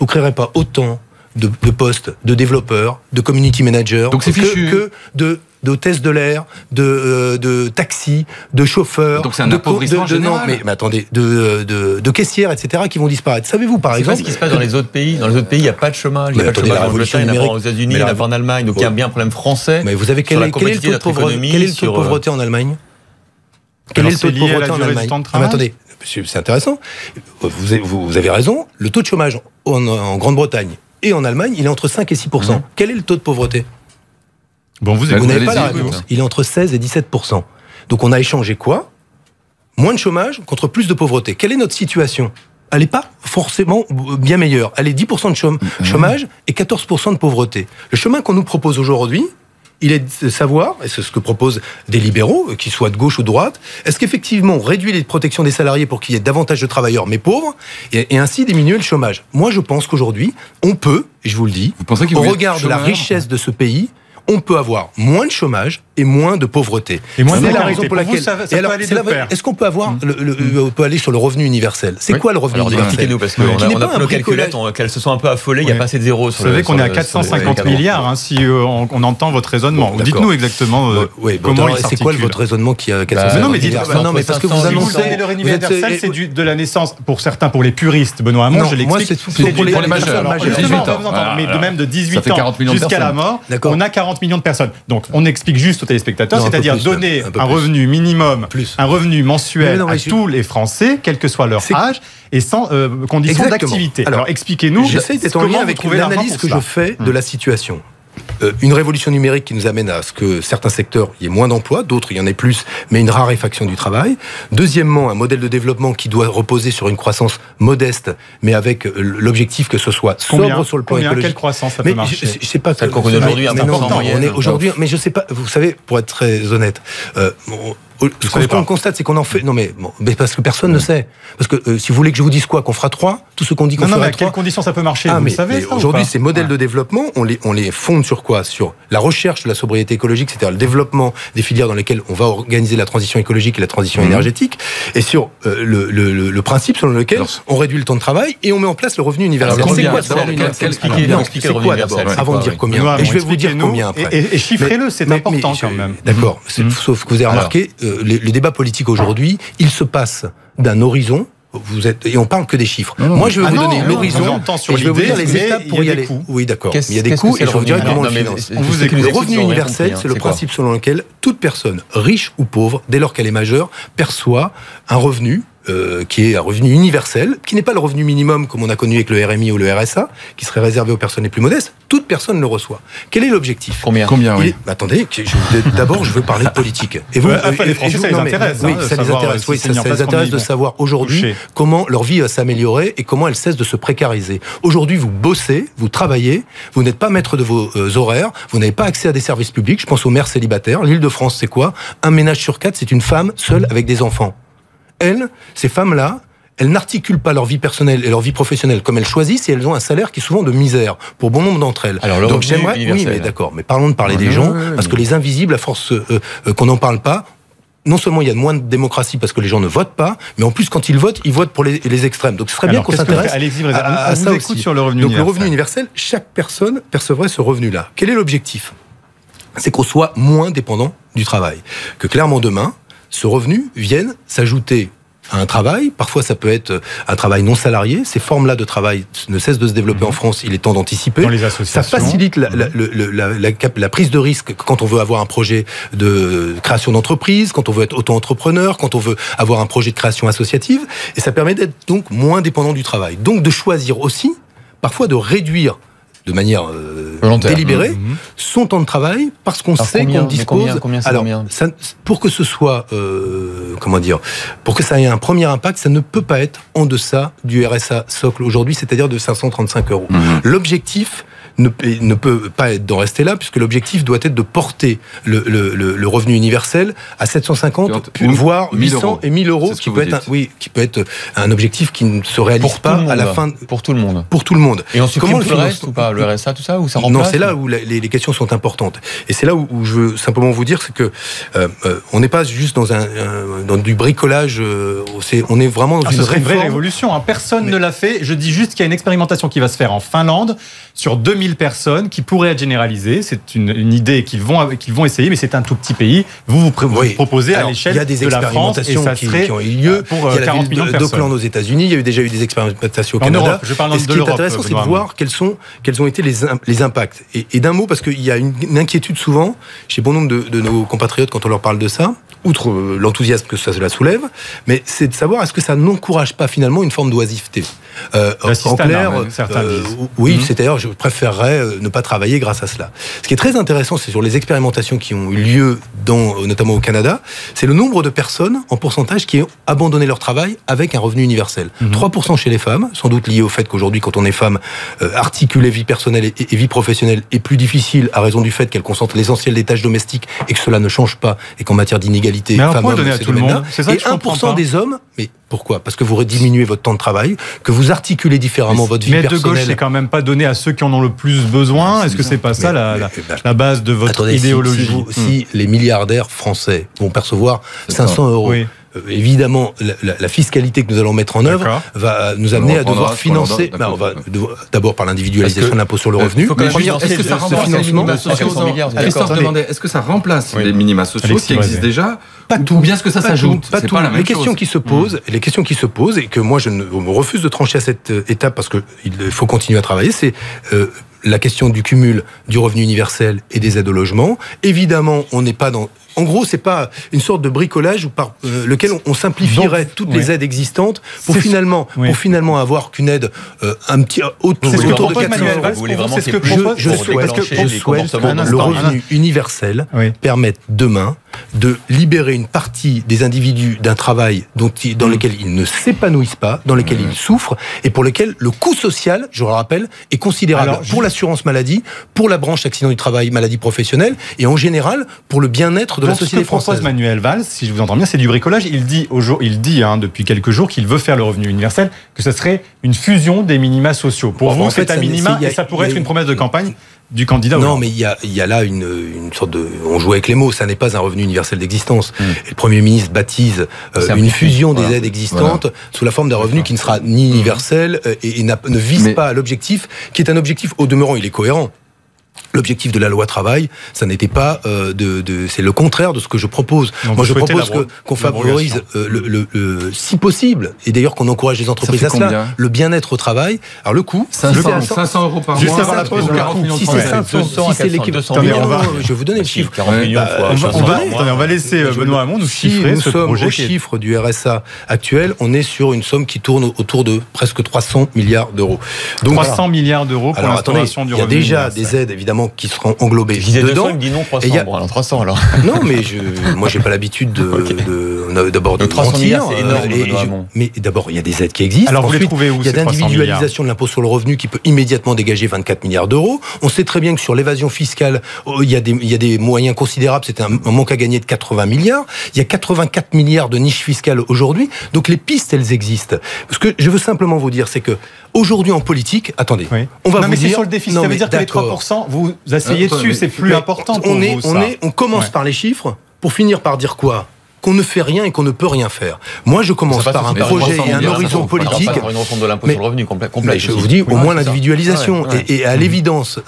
créerez pas autant de postes, de développeurs, de community managers, que de tests de l'air, de taxis, de chauffeurs, donc c'est un appauvrissement général. Mais attendez, de caissières, etc., qui vont disparaître. Savez-vous, par exemple, ce qui se passe dans les autres pays? Dans les autres pays, il n'y a pas de chômage. Il n'y a pas de chômage en Angleterre, il n'y en a pas aux États-Unis, il n'y en a pas en Allemagne. Donc il y a bien un problème français. Mais vous avez quel est le taux de pauvreté en Allemagne? Quel est le taux de pauvreté en Allemagne? Attendez, c'est intéressant. Vous avez raison. Le taux de chômage en Grande-Bretagne et en Allemagne, il est entre 5 et 6%. Quel est le taux de pauvreté? Bon, vous n'avez pas la réponse. Il est entre 16 et 17%. Donc on a échangé quoi? Moins de chômage contre plus de pauvreté. Quelle est notre situation? Elle n'est pas forcément bien meilleure. Elle est 10% de chômage et 14% de pauvreté. Le chemin qu'on nous propose aujourd'hui, il est de savoir, et c'est ce que proposent des libéraux, qu'ils soient de gauche ou de droite, est-ce qu'effectivement on réduit les protections des salariés pour qu'il y ait davantage de travailleurs mais pauvres, et ainsi diminuer le chômage? Moi je pense qu'aujourd'hui, on peut, et je vous le dis, au regard de la richesse de ce pays, on peut avoir moins de chômage et moins de pauvreté. Et moins c'est la raison pour laquelle. Est-ce qu'on peut avoir on peut aller sur le revenu universel? C'est quoi le revenu universel? Expliquez-nous, parce qu'on a nos calculettes, qu'elles se sont un peu affolées, il n'y a pas assez de zéros. Vous savez qu'on est à 450 milliards, si on entend votre raisonnement. Dites-nous exactement comment il s'articule. C'est quoi votre raisonnement qui a 450 milliards? Non, mais parce que vous annoncez le revenu universel, c'est de la naissance, pour certains, pour les puristes, Benoît Hamon, je l'explique. C'est pour les majeurs. Mais de même de 18 ans jusqu'à la mort, on a 40 millions de personnes. Donc on explique juste aux téléspectateurs, c'est-à-dire donner un revenu minimum, un revenu mensuel à tous les Français, quel que soit leur âge, et sans conditions d'activité. Alors expliquez-nous. J'essaie d'être en lien avec l'analyse que je fais de la situation. Une révolution numérique qui nous amène à ce que certains secteurs, il y ait moins d'emplois, d'autres, il y en ait plus, mais une raréfaction du travail. Deuxièmement, un modèle de développement qui doit reposer sur une croissance modeste, mais avec l'objectif que ce soit sobre sur le plan écologique. Quelle croissance ça peut marcher? Je sais pas. Celle qu'on connaît aujourd'hui, on est aujourd'hui, mais je sais pas. Vous savez, pour être très honnête, ce qu'on constate, c'est qu'on en fait. Non, mais parce que personne ne sait. Parce que si vous voulez que je vous dise quoi, qu'on fera 3, tout ce qu'on dit qu'on fera 3. Non, mais à quelles conditions ça peut marcher? Vous le savez, ça, aujourd'hui, ces modèles de développement, on les fonde sur quoi? Sur la recherche de la sobriété écologique, c'est-à-dire le développement des filières dans lesquelles on va organiser la transition écologique et la transition énergétique, et sur le principe selon lequel on réduit le temps de travail et on met en place le revenu universel. C'est quoi le revenu universel avant de dire combien? Et je vais vous dire combien après. Et chiffrez-le, c'est important quand même. D'accord. Sauf que vous avez remarqué, le débat politique aujourd'hui, il se passe d'un horizon. Et on parle que des chiffres. Moi, je vais vous donner l'horizon et je vais vous dire les étapes pour y aller. Oui, d'accord. Il y a des coûts et je vous dirai comment on le finance. Le revenu universel, c'est le principe selon lequel toute personne, riche ou pauvre, dès lors qu'elle est majeure, perçoit un revenu qui est un revenu universel, qui n'est pas le revenu minimum comme on a connu avec le RMI ou le RSA, qui serait réservé aux personnes les plus modestes. Toute personne le reçoit. Quel est l'objectif? Combien oui. Attendez, d'abord je veux parler de politique. Et vous, les Français, ça les intéresse. Oui, ça les intéresse. Oui, ça les intéresse de savoir aujourd'hui comment leur vie va s'améliorer et comment elle cesse de se précariser. Aujourd'hui, vous bossez, vous travaillez, vous n'êtes pas maître de vos horaires, vous n'avez pas accès à des services publics. Je pense aux mères célibataires. L'Île-de-France, c'est quoi? Un ménage sur 4, c'est une femme seule avec des enfants. Ces femmes-là, elles n'articulent pas leur vie personnelle et leur vie professionnelle comme elles choisissent et elles ont un salaire qui est souvent de misère pour bon nombre d'entre elles. Alors, donc j'aimerais, oui, mais d'accord, mais parlons de parler des gens, parce que les invisibles, à force qu'on n'en parle pas, non seulement il y a moins de démocratie parce que les gens ne votent pas, mais en plus quand ils votent pour les extrêmes. Donc ce serait bien qu'on s'intéresse à ça aussi. Sur le revenu donc le revenu universel, chaque personne percevrait ce revenu-là. Quel est l'objectif? C'est qu'on soit moins dépendant du travail. Que clairement demain, ce revenu vienne s'ajouter à un travail. Parfois, ça peut être un travail non salarié. Ces formes-là de travail ne cessent de se développer en France. Il est temps d'anticiper. Dans les associations. Ça facilite la prise de risque quand on veut avoir un projet de création d'entreprise, quand on veut être auto-entrepreneur, quand on veut avoir un projet de création associative. Et ça permet d'être donc moins dépendant du travail. Donc de choisir aussi, parfois de réduire de manière délibérée son temps de travail parce qu'on sait qu'on dispose. Pour que ce soit pour que ça ait un premier impact, ça ne peut pas être en deçà du RSA socle aujourd'hui, c'est-à-dire de 535 €. L'objectif ne peut pas être d'en rester là, puisque l'objectif doit être de porter le revenu universel à 750, voire 800 et 1000 euros, qui peut être un objectif qui ne se réalise pas à la fin. Pour tout le monde. Pour tout le monde. Et on supprime tout le reste ou pas? Le RSA, tout ça, ou ça remplace? Non, c'est là où les questions sont importantes. Et c'est là où je veux simplement vous dire, c'est que on n'est pas juste dans du bricolage. On est vraiment dans une vraie révolution. Personne ne l'a fait. Je dis juste qu'il y a une expérimentation qui va se faire en Finlande sur 2000 personnes qui pourrait être généralisée. C'est une idée qu'ils vont essayer, mais c'est un tout petit pays. Vous proposez à l'échelle de la France, et ça serait qui ont eu lieu pour 40 millions de personnes. d'Auckland aux États-Unis. Il y a déjà eu des expérimentations au Canada. Europe, je parle et ce qui est intéressant, c'est de voir quels ont été les impacts. Et d'un mot, parce qu'il y a une inquiétude souvent chez bon nombre de nos compatriotes quand on leur parle de ça, outre l'enthousiasme que cela soulève, mais c'est de savoir est-ce que ça n'encourage pas finalement une forme d'oisiveté. En clair, oui, c'est-à-dire je préférerais ne pas travailler grâce à cela. Ce qui est très intéressant, c'est sur les expérimentations qui ont eu lieu, notamment au Canada, c'est le nombre de personnes en pourcentage qui ont abandonné leur travail avec un revenu universel. 3% chez les femmes, sans doute lié au fait qu'aujourd'hui, quand on est femme, articuler vie personnelle et vie professionnelle est plus difficile à raison du fait qu'elle concentre l'essentiel des tâches domestiques et que cela ne change pas et qu'en matière d'inégalité, femmes-hommes, c'est tout le monde. Et 1% des hommes, mais pourquoi ? Parce que vous diminuez votre temps de travail, que vous articulez différemment votre vie personnelle. Mais de gauche, c'est quand même pas donné à ceux qui en ont le plus besoin. Est-ce que c'est pas ça la base de votre idéologie ? Si les milliardaires français vont percevoir 500 €, évidemment, la fiscalité que nous allons mettre en œuvre va nous amener à devoir financer. On va d'abord par l'individualisation de l'impôt sur le revenu. Est-ce que ça remplace les minima sociaux ? Christophe demandait, est-ce que ça remplace les minima sociaux qui existent déjà ? Pas tout. Ou bien est-ce que ça s'ajoute ? Pas tout. Les questions qui se posent, et que moi je me refuse de trancher à cette étape parce qu'il faut continuer à travailler, c'est la question du cumul du revenu universel et des aides au logement. Évidemment, on n'est pas dans... En gros, c'est pas une sorte de bricolage par lequel on simplifierait toutes les aides existantes pour finalement avoir qu'une aide autour de 400 €. Vous voulez vraiment je souhaite que le revenu universel permette demain de libérer une partie des individus d'un travail dans lequel ils ne s'épanouissent pas, dans lequel ils souffrent et pour lequel le coût social, je le rappelle, est considérable pour l'assurance maladie, pour la branche accident du travail, maladie professionnelle et en général pour le bien-être de la société française. Manuel Valls, si je vous entends bien, c'est du bricolage. Il dit depuis quelques jours qu'il veut faire le revenu universel, que ce serait une fusion des minima sociaux. Pour vous, c'est un minima et ça pourrait être une promesse de campagne du candidat. Non, mais il y a là une sorte de... On joue avec les mots, ça n'est pas un revenu universel d'existence. Et le Premier ministre baptise une fusion des aides existantes sous la forme d'un revenu qui ne sera ni universel et ne vise pas l'objectif, qui est un objectif, au demeurant, il est cohérent. L'objectif de la loi travail, ça n'était pas c'est le contraire de ce que je propose. Donc moi, je propose qu'on favorise si possible, et d'ailleurs qu'on encourage les entreprises à cela, le bien-être au travail. Alors le coût, 500 € par mois. Juste avant la pause, 40 millions de Français. Si c'est l'équivalent, je vais vous donner le chiffre. 40 millions on va laisser Benoît Hamon nous chiffrer ce projet. Au chiffre du RSA actuel, on est sur une somme qui tourne autour de presque 300 milliards d'euros. Donc 300 milliards d'euros pour l'instauration du revenu. Il y a déjà des aides, évidemment, qui seront englobés dedans. Il dit non 300. Bon, alors 300 alors. Non, mais moi j'ai pas l'habitude d'abord de 300 mentir. Milliards, c'est énorme. Mais d'abord, il y a des aides qui existent. Alors vous les trouvez où? Il y a l'individualisation de l'impôt sur le revenu qui peut immédiatement dégager 24 milliards d'euros. On sait très bien que sur l'évasion fiscale, il y a des moyens considérables. C'est un manque à gagner de 80 milliards. Il y a 84 milliards de niches fiscales aujourd'hui. Donc les pistes, elles existent. Ce que je veux simplement vous dire, c'est que aujourd'hui en politique, attendez, on va vous dire... sur le déficit, ça veut dire que les 3%, vous asseyez dessus, c'est plus important pour vous, ça. On commence par les chiffres pour finir par dire quoi ? Qu'on ne fait rien et qu'on ne peut rien faire. Moi, je commence par un projet et un horizon politique. Une refonte de l'impôt sur le revenu complet. Je vous dis, au moins l'individualisation. Et à l'évidence.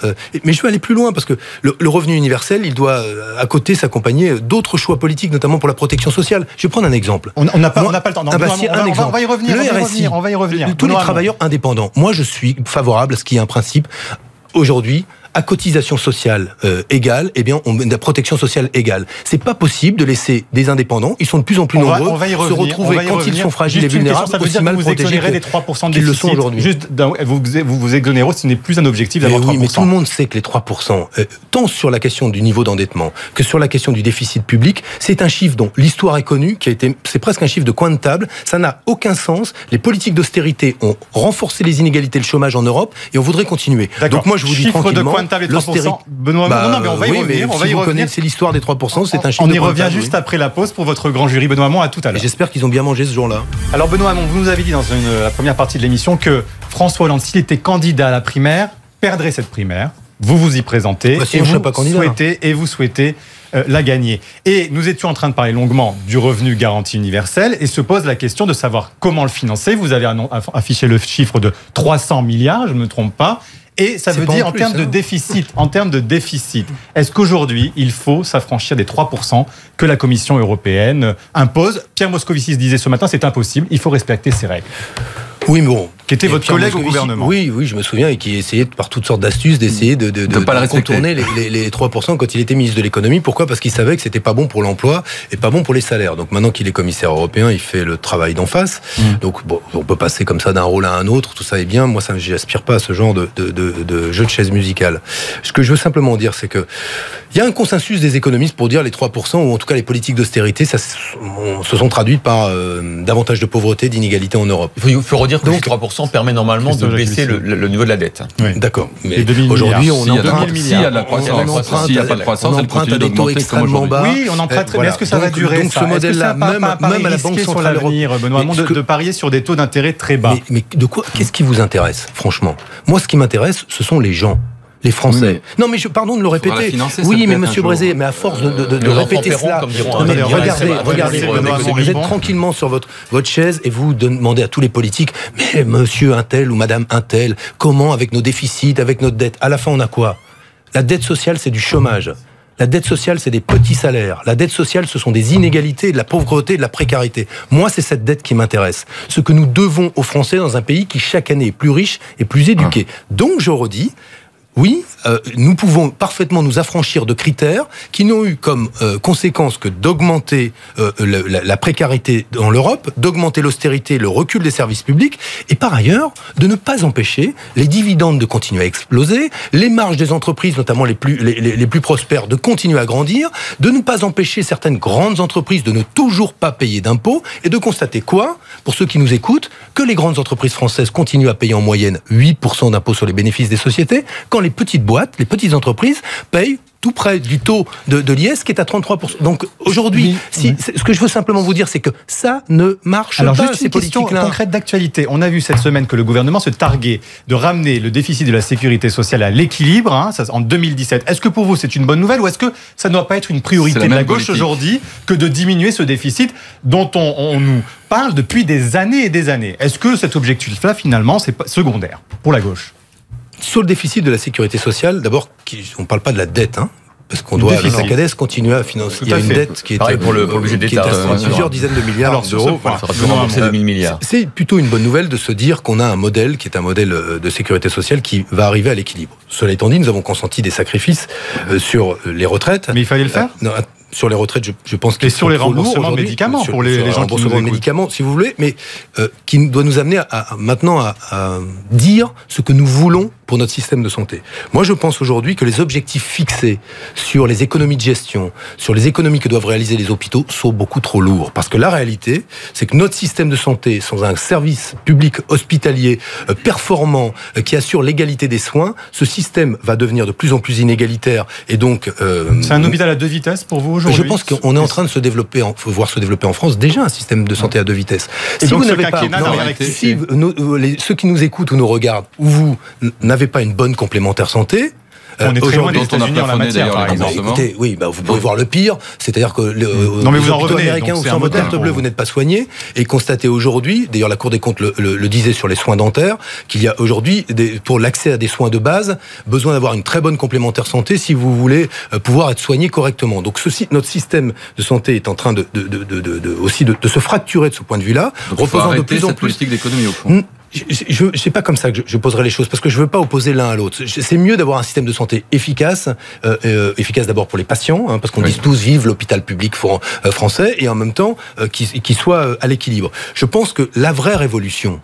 Mais je vais aller plus loin, parce que le revenu universel, il doit, à côté, s'accompagner d'autres choix politiques, notamment pour la protection sociale. Je vais prendre un exemple. On n'a pas le temps. On va y revenir. On va y revenir. Tous les travailleurs indépendants. Moi, je suis favorable à ce qu'il y ait un principe, aujourd'hui, à cotisation sociale égale, eh bien, on a protection sociale égale. C'est pas possible de laisser des indépendants, ils sont de plus en plus nombreux, se retrouver quand ils sont fragiles et vulnérables, aussi mal protégés des 3% qu'ils le sont aujourd'hui. Juste, vous exonérez, ce n'est plus un objectif d'avoir 3%. Oui, mais tout le monde sait que les 3%, tant sur la question du niveau d'endettement que sur la question du déficit public, c'est un chiffre dont l'histoire est connue, c'est presque un chiffre de coin de table, ça n'a aucun sens. Les politiques d'austérité ont renforcé les inégalités et le chômage en Europe, et on voudrait continuer. Donc moi, je vous dis tranquillement, Benoît, non, mais on va y revenir. Si vous connaissez l'histoire des 3%, c'est un chiffre. On y revient juste après la pause pour votre grand jury. Benoît Hamon, à tout à l'heure. J'espère qu'ils ont bien mangé ce jour-là. Alors Benoît Hamon, vous nous avez dit dans la première partie de l'émission que François Hollande, s'il était candidat à la primaire, perdrait cette primaire. Vous vous y présentez et vous souhaitez la gagner. Et nous étions en train de parler longuement du revenu garanti universel et se pose la question de savoir comment le financer. Vous avez affiché le chiffre de 300 milliards, je ne me trompe pas. Et ça veut dire en termes de déficit, est-ce qu'aujourd'hui, il faut s'affranchir des 3% que la Commission européenne impose ? Pierre Moscovici se disait ce matin, c'est impossible, il faut respecter ces règles. Oui, mais bon, qui était votre collègue au gouvernement. Oui, je me souviens, et qui essayait par toutes sortes d'astuces d'essayer de contourner les 3% quand il était ministre de l'économie. Pourquoi ? Parce qu'il savait que c'était pas bon pour l'emploi et pas bon pour les salaires. Donc maintenant qu'il est commissaire européen, il fait le travail d'en face. Donc bon, on peut passer comme ça d'un rôle à un autre, tout ça est bien. Moi, j'aspire pas à ce genre de jeu de chaise musicale. Ce que je veux simplement dire, c'est que il y a un consensus des économistes pour dire les 3%, ou en tout cas les politiques d'austérité, ça se sont traduites par davantage de pauvreté, d'inégalité en Europe. Il faut redire que les 3% permet normalement de baisser le niveau de la dette. Oui. D'accord. Mais aujourd'hui, on emprunte. S'il y a de la croissance, s'il n'y a pas de croissance, elle continue d'augmenter extrêmement bas. Oui, on emprunte. Mais est-ce que ça va durer? Donc ce modèle-là, même à la Banque Centrale Européenne, Benoît Hamon, de parier sur des taux d'intérêt très bas. Mais de quoi? Qu'est-ce qui vous intéresse, franchement? Moi, ce qui m'intéresse, ce sont les gens. Les Français. Oui, non, mais pardon de le répéter. Oui, mais Monsieur Brézé, mais à force de répéter cela, regardez, vous êtes tranquillement sur votre chaise et vous demandez à tous les politiques, mais Monsieur un tel ou Madame un tel, comment avec nos déficits, avec notre dette? À la fin, on a quoi? La dette sociale, c'est du chômage. La dette sociale, c'est des petits salaires. La dette sociale, ce sont des inégalités, de la pauvreté, de la précarité. Moi, c'est cette dette qui m'intéresse. Ce que nous devons aux Français dans un pays qui, chaque année, est plus riche et plus éduqué. Donc, je redis, oui, nous pouvons parfaitement nous affranchir de critères qui n'ont eu comme conséquence que d'augmenter la précarité dans l'Europe, d'augmenter l'austérité, le recul des services publics, et par ailleurs, de ne pas empêcher les dividendes de continuer à exploser, les marges des entreprises, notamment les plus prospères, de continuer à grandir, de ne pas empêcher certaines grandes entreprises de ne toujours pas payer d'impôts, et de constater quoi? Pour ceux qui nous écoutent, que les grandes entreprises françaises continuent à payer en moyenne 8% d'impôts sur les bénéfices des sociétés, quand les petites boîtes, les petites entreprises payent tout près du taux de l'IS qui est à 33%. Donc aujourd'hui, ce que je veux simplement vous dire, c'est que ça ne marche pas, juste une question concrète d'actualité. On a vu cette semaine que le gouvernement se targuait de ramener le déficit de la sécurité sociale à l'équilibre en 2017. Est-ce que pour vous c'est une bonne nouvelle ou est-ce que ça ne doit pas être une priorité de la gauche aujourd'hui que de diminuer ce déficit dont on nous parle depuis des années et des années? Est-ce que cet objectif-là, finalement, c'est secondaire pour la gauche? Sur le déficit de la sécurité sociale, d'abord, on ne parle pas de la dette, parce qu'on doit, avec la CADES, continuer à financer. Il y a une dette qui est pour le budget d'État, plusieurs dizaines de milliards d'euros. Rembourser 2000 milliards. C'est plutôt une bonne nouvelle de se dire qu'on a un modèle qui est un modèle de sécurité sociale qui va arriver à l'équilibre. Cela étant dit, nous avons consenti des sacrifices sur les retraites. Mais il fallait le faire. Sur les retraites, je pense qu'il et sur les remboursements de médicaments pour les gens qui nous écoutent. Médicaments, si vous voulez, mais qui doit nous amener maintenant à dire ce que nous voulons pour notre système de santé. Moi, je pense aujourd'hui que les objectifs fixés sur les économies de gestion, sur les économies que doivent réaliser les hôpitaux, sont beaucoup trop lourds. Parce que la réalité, c'est que notre système de santé, sans un service public hospitalier performant, qui assure l'égalité des soins, ce système va devenir de plus en plus inégalitaire. Et donc, c'est un hôpital à deux vitesses pour vous aujourd'hui? Je pense qu'on est en train de se développer, voir se développer en France déjà un système de santé à deux vitesses. Et si donc vous n'avez pas, ceux qui nous écoutent ou nous regardent, ou vous n'avez pas une bonne complémentaire santé, on est très loin des États-Unis en la matière, par exemple. Écoutez, oui, vous pouvez voir le pire, c'est-à-dire que non, mais vous en revenez, américains ou sans votre carte bleue, vous n'êtes pas soigné, et constatez aujourd'hui, d'ailleurs la Cour des comptes le disait sur les soins dentaires, qu'il y a aujourd'hui, pour l'accès à des soins de base, besoin d'avoir une très bonne complémentaire santé si vous voulez pouvoir être soigné correctement. Donc notre système de santé est en train aussi de se fracturer de ce point de vue-là, reposant de plus en plus politique d'économie au fond. C'est pas comme ça que je poserai les choses, parce que je veux pas opposer l'un à l'autre. C'est mieux d'avoir un système de santé efficace, efficace d'abord pour les patients, parce qu'on dit tous vive l'hôpital public français, et en même temps qui soit à l'équilibre. Je pense que la vraie révolution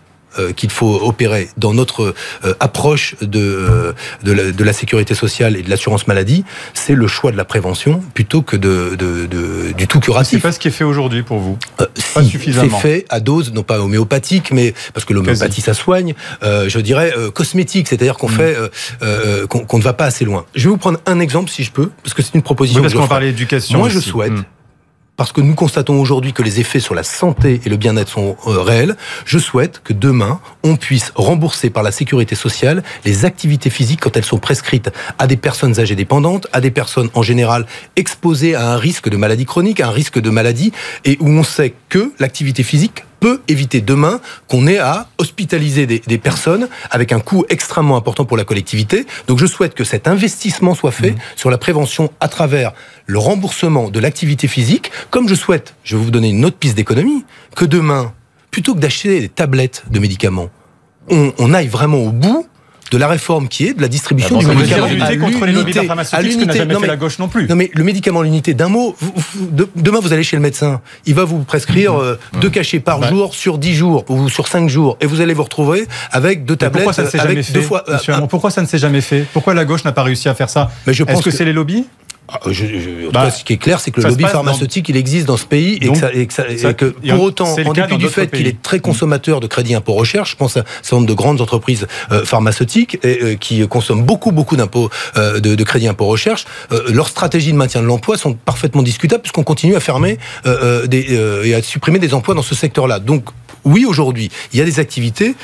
qu'il faut opérer dans notre approche de la sécurité sociale et de l'assurance maladie, c'est le choix de la prévention plutôt que du tout curatif. C'est pas ce qui est fait aujourd'hui pour vous? Pas suffisamment. C'est fait à dose, non pas homéopathique, mais parce que l'homéopathie ça soigne, je dirais cosmétique, c'est-à-dire qu'on fait qu'on ne va pas assez loin. Je vais vous prendre un exemple si je peux, parce que c'est une proposition. Parce qu'on parlait d'éducation. Moi, je souhaite. Parce que nous constatons aujourd'hui que les effets sur la santé et le bien-être sont réels, je souhaite que demain, on puisse rembourser par la sécurité sociale les activités physiques quand elles sont prescrites à des personnes âgées dépendantes, à des personnes en général exposées à un risque de maladie chronique, à un risque de maladie, et où on sait que l'activité physique peut éviter demain qu'on ait à hospitaliser des personnes avec un coût extrêmement important pour la collectivité. Donc je souhaite que cet investissement soit fait sur la prévention à travers le remboursement de l'activité physique, comme je souhaite, je vais vous donner une autre piste d'économie, que demain, plutôt que d'acheter des tablettes de médicaments, on aille vraiment au bout de la réforme qui est de la distribution du médicament à l'unité contre les lobbies pharmaceutiques, ce que n'a jamais fait la gauche non plus. Non mais le médicament à l'unité, d'un mot, demain vous allez chez le médecin, il va vous prescrire 2 cachets par jour sur 10 jours ou sur 5 jours et vous allez vous retrouver avec 2 tablettes. Pourquoi ça ne s'est jamais fait, Monsieur Hamon, pourquoi ça ne s'est jamais fait? Pourquoi la gauche n'a pas réussi à faire ça? Est-ce que c'est les lobbies? En tout cas, ce qui est clair, c'est que le lobby pharmaceutique, il existe dans ce pays et que pour autant, en dépit du fait qu'il est très consommateur de crédit impôt recherche, je pense à un certain nombre de grandes entreprises pharmaceutiques qui consomment beaucoup d'impôts de crédit impôt recherche, leurs stratégies de maintien de l'emploi sont parfaitement discutables puisqu'on continue à fermer et à supprimer des emplois dans ce secteur-là. Donc, oui, aujourd'hui, il y a des activités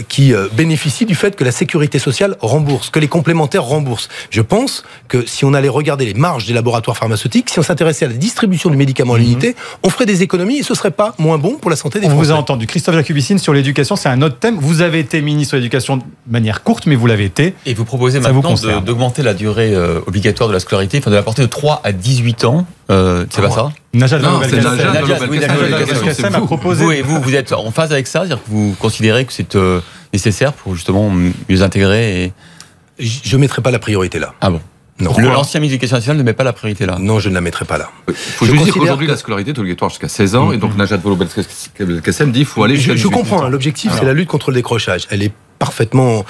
qui bénéficient du fait que la sécurité sociale rembourse, que les complémentaires remboursent. Je pense que si on allait regarder les marges des laboratoires pharmaceutiques, si on s'intéressait à la distribution du médicament à l'unité, on ferait des économies et ce serait pas moins bon pour la santé des Français. On vous a entendu. Christophe Jacubicine, sur l'éducation, c'est un autre thème. Vous avez été ministre de l'Éducation de manière courte, mais vous l'avez été. Et vous proposez maintenant d'augmenter la durée obligatoire de la scolarité, enfin de la porter de 3 à 18 ans. C'est pas ça? Najat Vallaud-Belkacem a proposé. Vous êtes en phase avec ça? C'est-à-dire que vous considérez que c'est nécessaire pour justement mieux intégrer et... Je ne mettrai pas la priorité là. Ah bon? L'ancien ministre de l'Éducation nationale ne met pas la priorité là. Non, je ne la mettrai pas là. Il faut juste dire qu'aujourd'hui, la scolarité est obligatoire jusqu'à 16 ans. Et donc, Najat Vallaud-Belkacem dit qu'il faut aller jusqu'à 18 ans. Je comprends. L'objectif, c'est la lutte contre le décrochage. Elle est parfaitement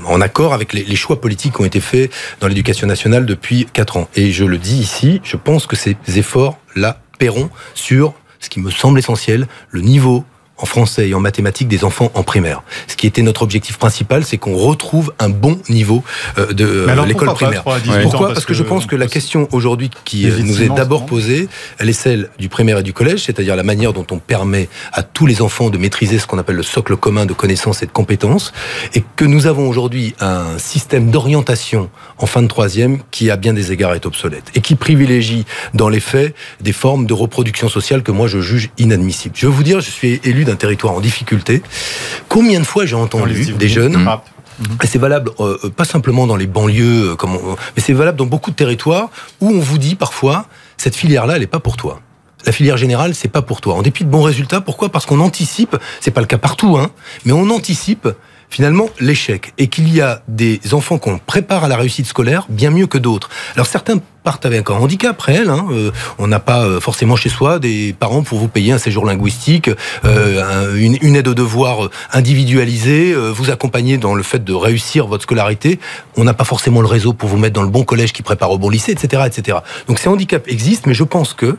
en accord avec les choix politiques qui ont été faits dans l'éducation nationale depuis 4 ans. Et je le dis ici, je pense que ces efforts-là paieront sur ce qui me semble essentiel, le niveau en français et en mathématiques des enfants en primaire. Ce qui était notre objectif principal, c'est qu'on retrouve un bon niveau de l'école primaire. Pourquoi ? Parce que je pense que la question aujourd'hui qui nous est d'abord posée, elle est celle du primaire et du collège, c'est-à-dire la manière dont on permet à tous les enfants de maîtriser ce qu'on appelle le socle commun de connaissances et de compétences, et que nous avons aujourd'hui un système d'orientation en fin de troisième qui, à bien des égards, est obsolète et qui privilégie, dans les faits, des formes de reproduction sociale que moi je juge inadmissibles. Je vais vous dire, je suis élu d'un territoire en difficulté. Combien de fois j'ai entendu des jeunes, et c'est valable pas simplement dans les banlieues, mais c'est valable dans beaucoup de territoires où on vous dit parfois, cette filière-là, elle n'est pas pour toi. La filière générale, c'est pas pour toi. En dépit de bons résultats, pourquoi ? Parce qu'on anticipe, c'est pas le cas partout, mais on anticipe finalement l'échec, et qu'il y a des enfants qu'on prépare à la réussite scolaire bien mieux que d'autres. Alors certains partent avec un handicap réel, on n'a pas forcément chez soi des parents pour vous payer un séjour linguistique, une aide aux devoirs individualisée, vous accompagner dans le fait de réussir votre scolarité. On n'a pas forcément le réseau pour vous mettre dans le bon collège qui prépare au bon lycée, etc., etc. Donc ces handicaps existent, mais je pense que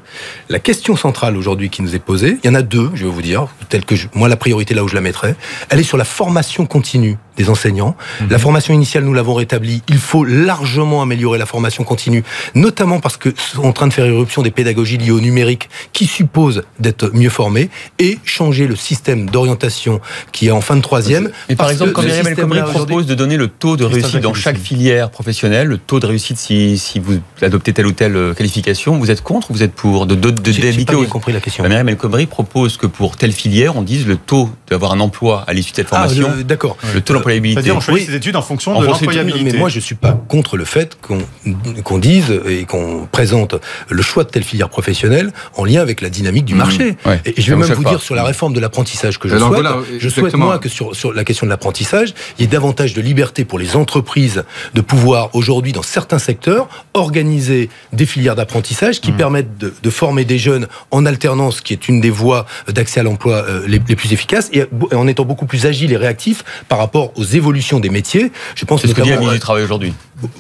la question centrale aujourd'hui qui nous est posée, il y en a deux, je vais vous dire, telle que moi la priorité là où je la mettrais, elle est sur la formation continue des enseignants. La formation initiale, nous l'avons rétablie. Il faut largement améliorer la formation continue, notamment parce que sont en train de faire irruption des pédagogies liées au numérique qui supposent d'être mieux formées, et changer le système d'orientation qui est en fin de troisième. Et par exemple, quand Myriam El Khomri propose de donner le taux de réussite dans chaque filière professionnelle, le taux de réussite si vous adoptez telle ou telle qualification, vous êtes contre ou vous êtes pour J'ai pas bien compris la question. Myriam El Khomri propose que pour telle filière, on dise le taux d'avoir un emploi à l'issue de cette formation. D'accord. Le taux d'employabilité. C'est-à-dire on choisit ses études en fonction de l'employabilité. Mais moi, je suis pas contre le fait qu'on dise et qu'on présente le choix de telle filière professionnelle en lien avec la dynamique du marché. Ouais. Et je vais même vous dire sur la réforme de l'apprentissage que je souhaite. Voilà, je souhaite moi que sur la question de l'apprentissage, il y ait davantage de liberté pour les entreprises de pouvoir aujourd'hui dans certains secteurs organiser des filières d'apprentissage qui permettent de former des jeunes en alternance, qui est une des voies d'accès à l'emploi les plus efficaces, et en étant beaucoup plus agile et réactif par rapport aux évolutions des métiers. Je pense c'est ce que dit la ministre du Travail aujourd'hui.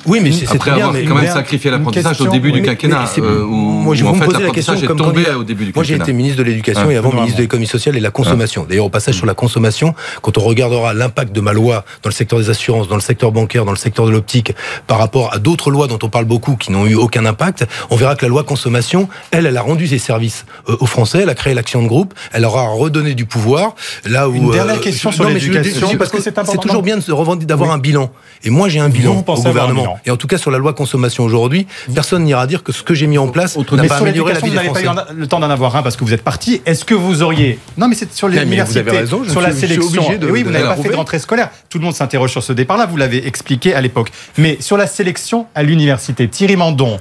Oui, mais c'est après avoir quand même sacrifié l'apprentissage au début du quinquennat. Moi, je vous me posez la question comme candidat au début du quinquennat. Moi, j'ai été ministre de l'Éducation et avant ministre de l'Économie sociale et de la consommation. D'ailleurs, au passage sur la consommation, quand on regardera l'impact de ma loi dans le secteur des assurances, dans le secteur bancaire, dans le secteur de l'optique, par rapport à d'autres lois dont on parle beaucoup qui n'ont eu aucun impact, on verra que la loi consommation, elle a rendu ses services aux Français, elle a créé l'action de groupe, elle leur a redonné du pouvoir. Là où une dernière question sur l'éducation, parce que c'est toujours bien de se revendiquer d'avoir un bilan. Et moi, j'ai un bilan au gouvernement. Et en tout cas, sur la loi consommation aujourd'hui, personne n'ira dire que ce que j'ai mis en place n'a pas amélioré la vie des Français. Vous n'avez pas eu le temps d'en avoir un parce que vous êtes parti. Est-ce que vous auriez... Non, mais c'est sur l'université, sur la sélection. Oui, vous n'avez pas fait de rentrée scolaire. Tout le monde s'interroge sur ce départ-là. Vous l'avez expliqué à l'époque. Mais sur la sélection à l'université, Thierry Mandon,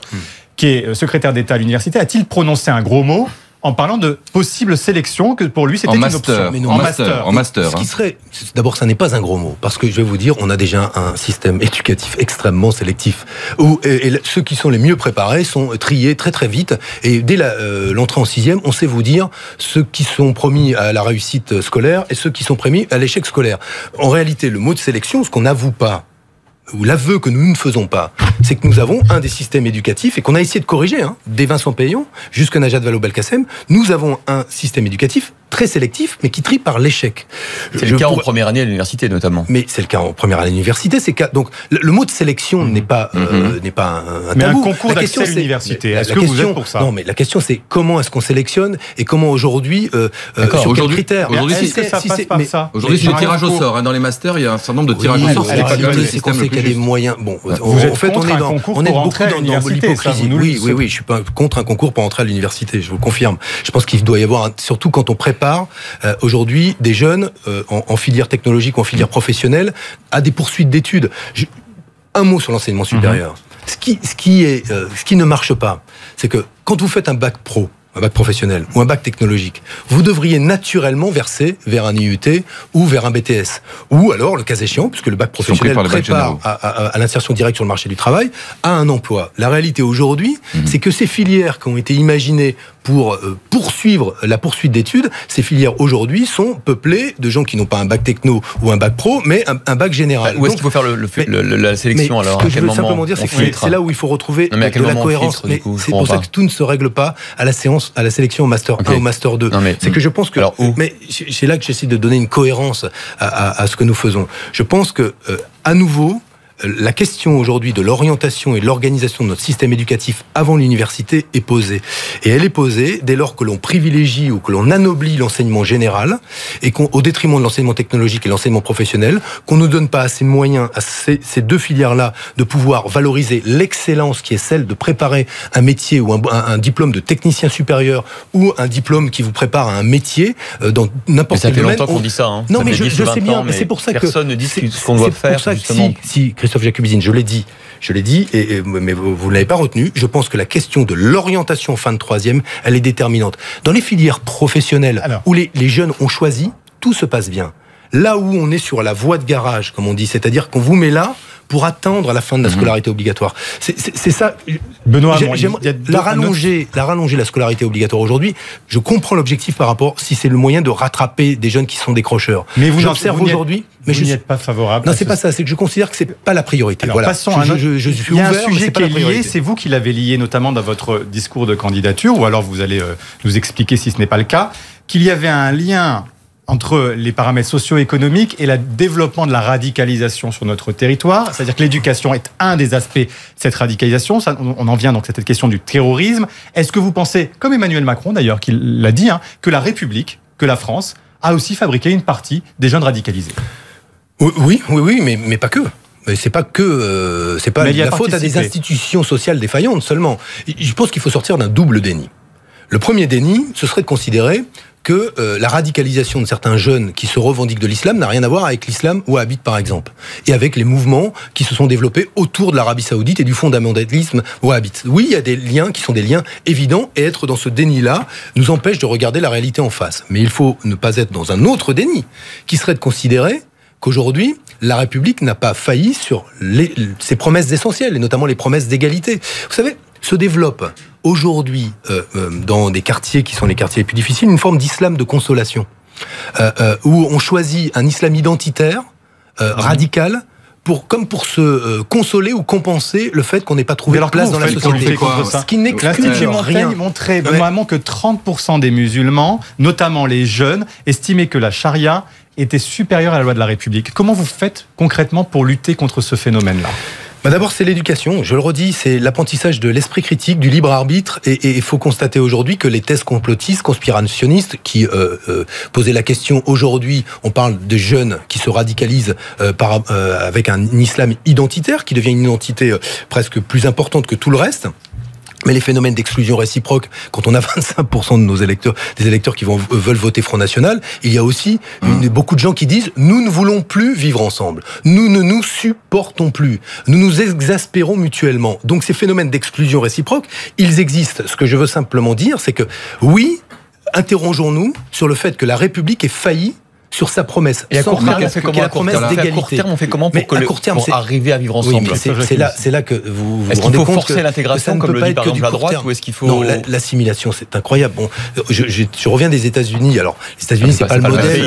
qui est secrétaire d'État à l'université, a-t-il prononcé un gros mot en parlant de possible sélection, que pour lui c'était une option. Mais non, en master. Ce qui serait, d'abord, ça n'est pas un gros mot, parce que je vais vous dire, on a déjà un système éducatif extrêmement sélectif, où ceux qui sont les mieux préparés sont triés très très vite, et dès l'entrée en 6e, on sait vous dire ceux qui sont promis à la réussite scolaire et ceux qui sont promis à l'échec scolaire. En réalité, le mot de sélection, ce qu'on n'avoue pas, ou l'aveu que nous ne faisons pas, c'est que nous avons un des systèmes éducatifs, et qu'on a essayé de corriger, dès Vincent Payon jusqu'à Najat Vallaud-Belkacem, nous avons un système éducatif très sélectif, mais qui trie par l'échec. C'est le cas en première année à l'université, notamment. Mais c'est le cas en première année à l'université. Donc, le mot de sélection n'est pas un tabou. Mais un concours d'accès à l'université, est-ce que vous êtes pour ça? Non, mais la question, c'est comment est-ce qu'on sélectionne et comment aujourd'hui, sur quels critères? Aujourd'hui, Aujourd'hui, c'est le tirage au sort. Dans les masters, il y a un certain nombre de tirages au sort. C'est qu'on sait qu'il y a des moyens. Bon, en fait, on est beaucoup dans l'hypocrisie. Oui, je suis pas contre un concours pour entrer à l'université, je vous le confirme. Je pense qu'il doit y avoir, surtout quand on prépare aujourd'hui des jeunes en filière technologique ou en filière professionnelle à des poursuites d'études. Un mot sur l'enseignement supérieur. Ce qui ne marche pas, c'est que quand vous faites un bac pro, un bac professionnel ou un bac technologique, vous devriez naturellement verser vers un IUT ou vers un BTS. Ou alors, le cas échéant, puisque le bac professionnel prépare à l'insertion directe sur le marché du travail, à un emploi. La réalité aujourd'hui, c'est que ces filières qui ont été imaginées pour poursuivre la poursuite d'études, ces filières aujourd'hui sont peuplées de gens qui n'ont pas un bac techno ou un bac pro, mais un bac général. Où est-ce qu'il faut faire la sélection alors? Ce que je veux simplement dire, c'est que c'est là où il faut retrouver de la cohérence. Mais c'est pour ça que tout ne se règle pas à la sélection au Master 1 ou au Master 2. C'est que je pense que... Mais c'est là que j'essaie de donner une cohérence à ce que nous faisons. Je pense que, à nouveau, la question aujourd'hui de l'orientation et de l'organisation de notre système éducatif avant l'université est posée. Et elle est posée dès lors que l'on privilégie ou que l'on anoblit l'enseignement général et au détriment de l'enseignement technologique et l'enseignement professionnel, qu'on ne donne pas assez de moyens à ces deux filières-là de pouvoir valoriser l'excellence qui est celle de préparer un métier ou un diplôme de technicien supérieur ou un diplôme qui vous prépare à un métier dans n'importe quel domaine. Ça fait longtemps qu'on dit ça. Non, mais je sais bien, mais c'est pour ça que personne ne dit ce qu'on doit faire. C'est pour ça que si Christophe Jacubizine, je l'ai dit, mais vous ne l'avez pas retenu. Je pense que la question de l'orientation fin de 3e, elle est déterminante. Dans les filières professionnelles où les jeunes ont choisi, tout se passe bien. Là où on est sur la voie de garage, comme on dit, c'est-à-dire qu'on vous met là pour attendre à la fin de la scolarité obligatoire. C'est ça. Benoît, rallonger la scolarité obligatoire aujourd'hui, je comprends l'objectif par rapport si c'est le moyen de rattraper des jeunes qui sont décrocheurs. Mais vous observez aujourd'hui, mais je n'y êtes pas favorable. Non, c'est pas ça. C'est que je considère que c'est pas la priorité. Alors, voilà. Passons à je suis il y a ouvert, un sujet qui est lié. C'est vous qui l'avez lié, notamment dans votre discours de candidature, ou alors vous allez nous expliquer si ce n'est pas le cas, qu'il y avait un lien entre les paramètres socio-économiques et le développement de la radicalisation sur notre territoire. C'est-à-dire que l'éducation est un des aspects de cette radicalisation. On en vient donc à cette question du terrorisme. Est-ce que vous pensez, comme Emmanuel Macron d'ailleurs, qui l'a dit, que la République, que la France, a aussi fabriqué une partie des jeunes radicalisés? Oui, mais pas que. C'est pas la faute à des institutions sociales défaillantes seulement. Je pense qu'il faut sortir d'un double déni. Le premier déni, ce serait de considérer que la radicalisation de certains jeunes qui se revendiquent de l'islam n'a rien à voir avec l'islam wahhabite, par exemple, et avec les mouvements qui se sont développés autour de l'Arabie Saoudite et du fondamentalisme wahhabite. Oui, il y a des liens qui sont des liens évidents, et être dans ce déni-là nous empêche de regarder la réalité en face. Mais il faut ne pas être dans un autre déni, qui serait de considérer qu'aujourd'hui, la République n'a pas failli sur ses promesses essentielles, et notamment les promesses d'égalité. Vous savez, se développe aujourd'hui dans des quartiers qui sont les quartiers les plus difficiles, une forme d'islam de consolation, où on choisit un islam identitaire, radical, pour se consoler ou compenser le fait qu'on n'ait pas trouvé leur place dans la société. Ce qui n'exclut rien. Montrait vraiment que 30% des musulmans, notamment les jeunes, estimaient que la charia était supérieure à la loi de la République. Comment vous faites concrètement pour lutter contre ce phénomène-là ? D'abord, c'est l'éducation. Je le redis, c'est l'apprentissage de l'esprit critique, du libre arbitre. Et il faut constater aujourd'hui que les thèses complotistes, conspirationnistes, qui posaient la question aujourd'hui, on parle de jeunes qui se radicalisent avec un islam identitaire, qui devient une identité presque plus importante que tout le reste. Mais les phénomènes d'exclusion réciproque, quand on a 25% de nos électeurs, des électeurs qui veulent voter Front National, il y a aussi beaucoup de gens qui disent « Nous ne voulons plus vivre ensemble. Nous ne nous supportons plus. Nous nous exaspérons mutuellement. » Donc ces phénomènes d'exclusion réciproque, ils existent. Ce que je veux simplement dire, c'est que oui, interrogeons-nous sur le fait que la République est faillie sur sa promesse. Et à court terme, on fait comment? À court terme, on fait comment pour arriver à vivre ensemble? Oui, c'est là que vous vous rendez compte. Est-ce qu'il faut forcer l'intégration, comme le dit par exemple la droite, ou est-ce qu'il faut... Non, l'assimilation, c'est incroyable. Bon, je reviens des États-Unis. Alors, les États-Unis, c'est pas le modèle.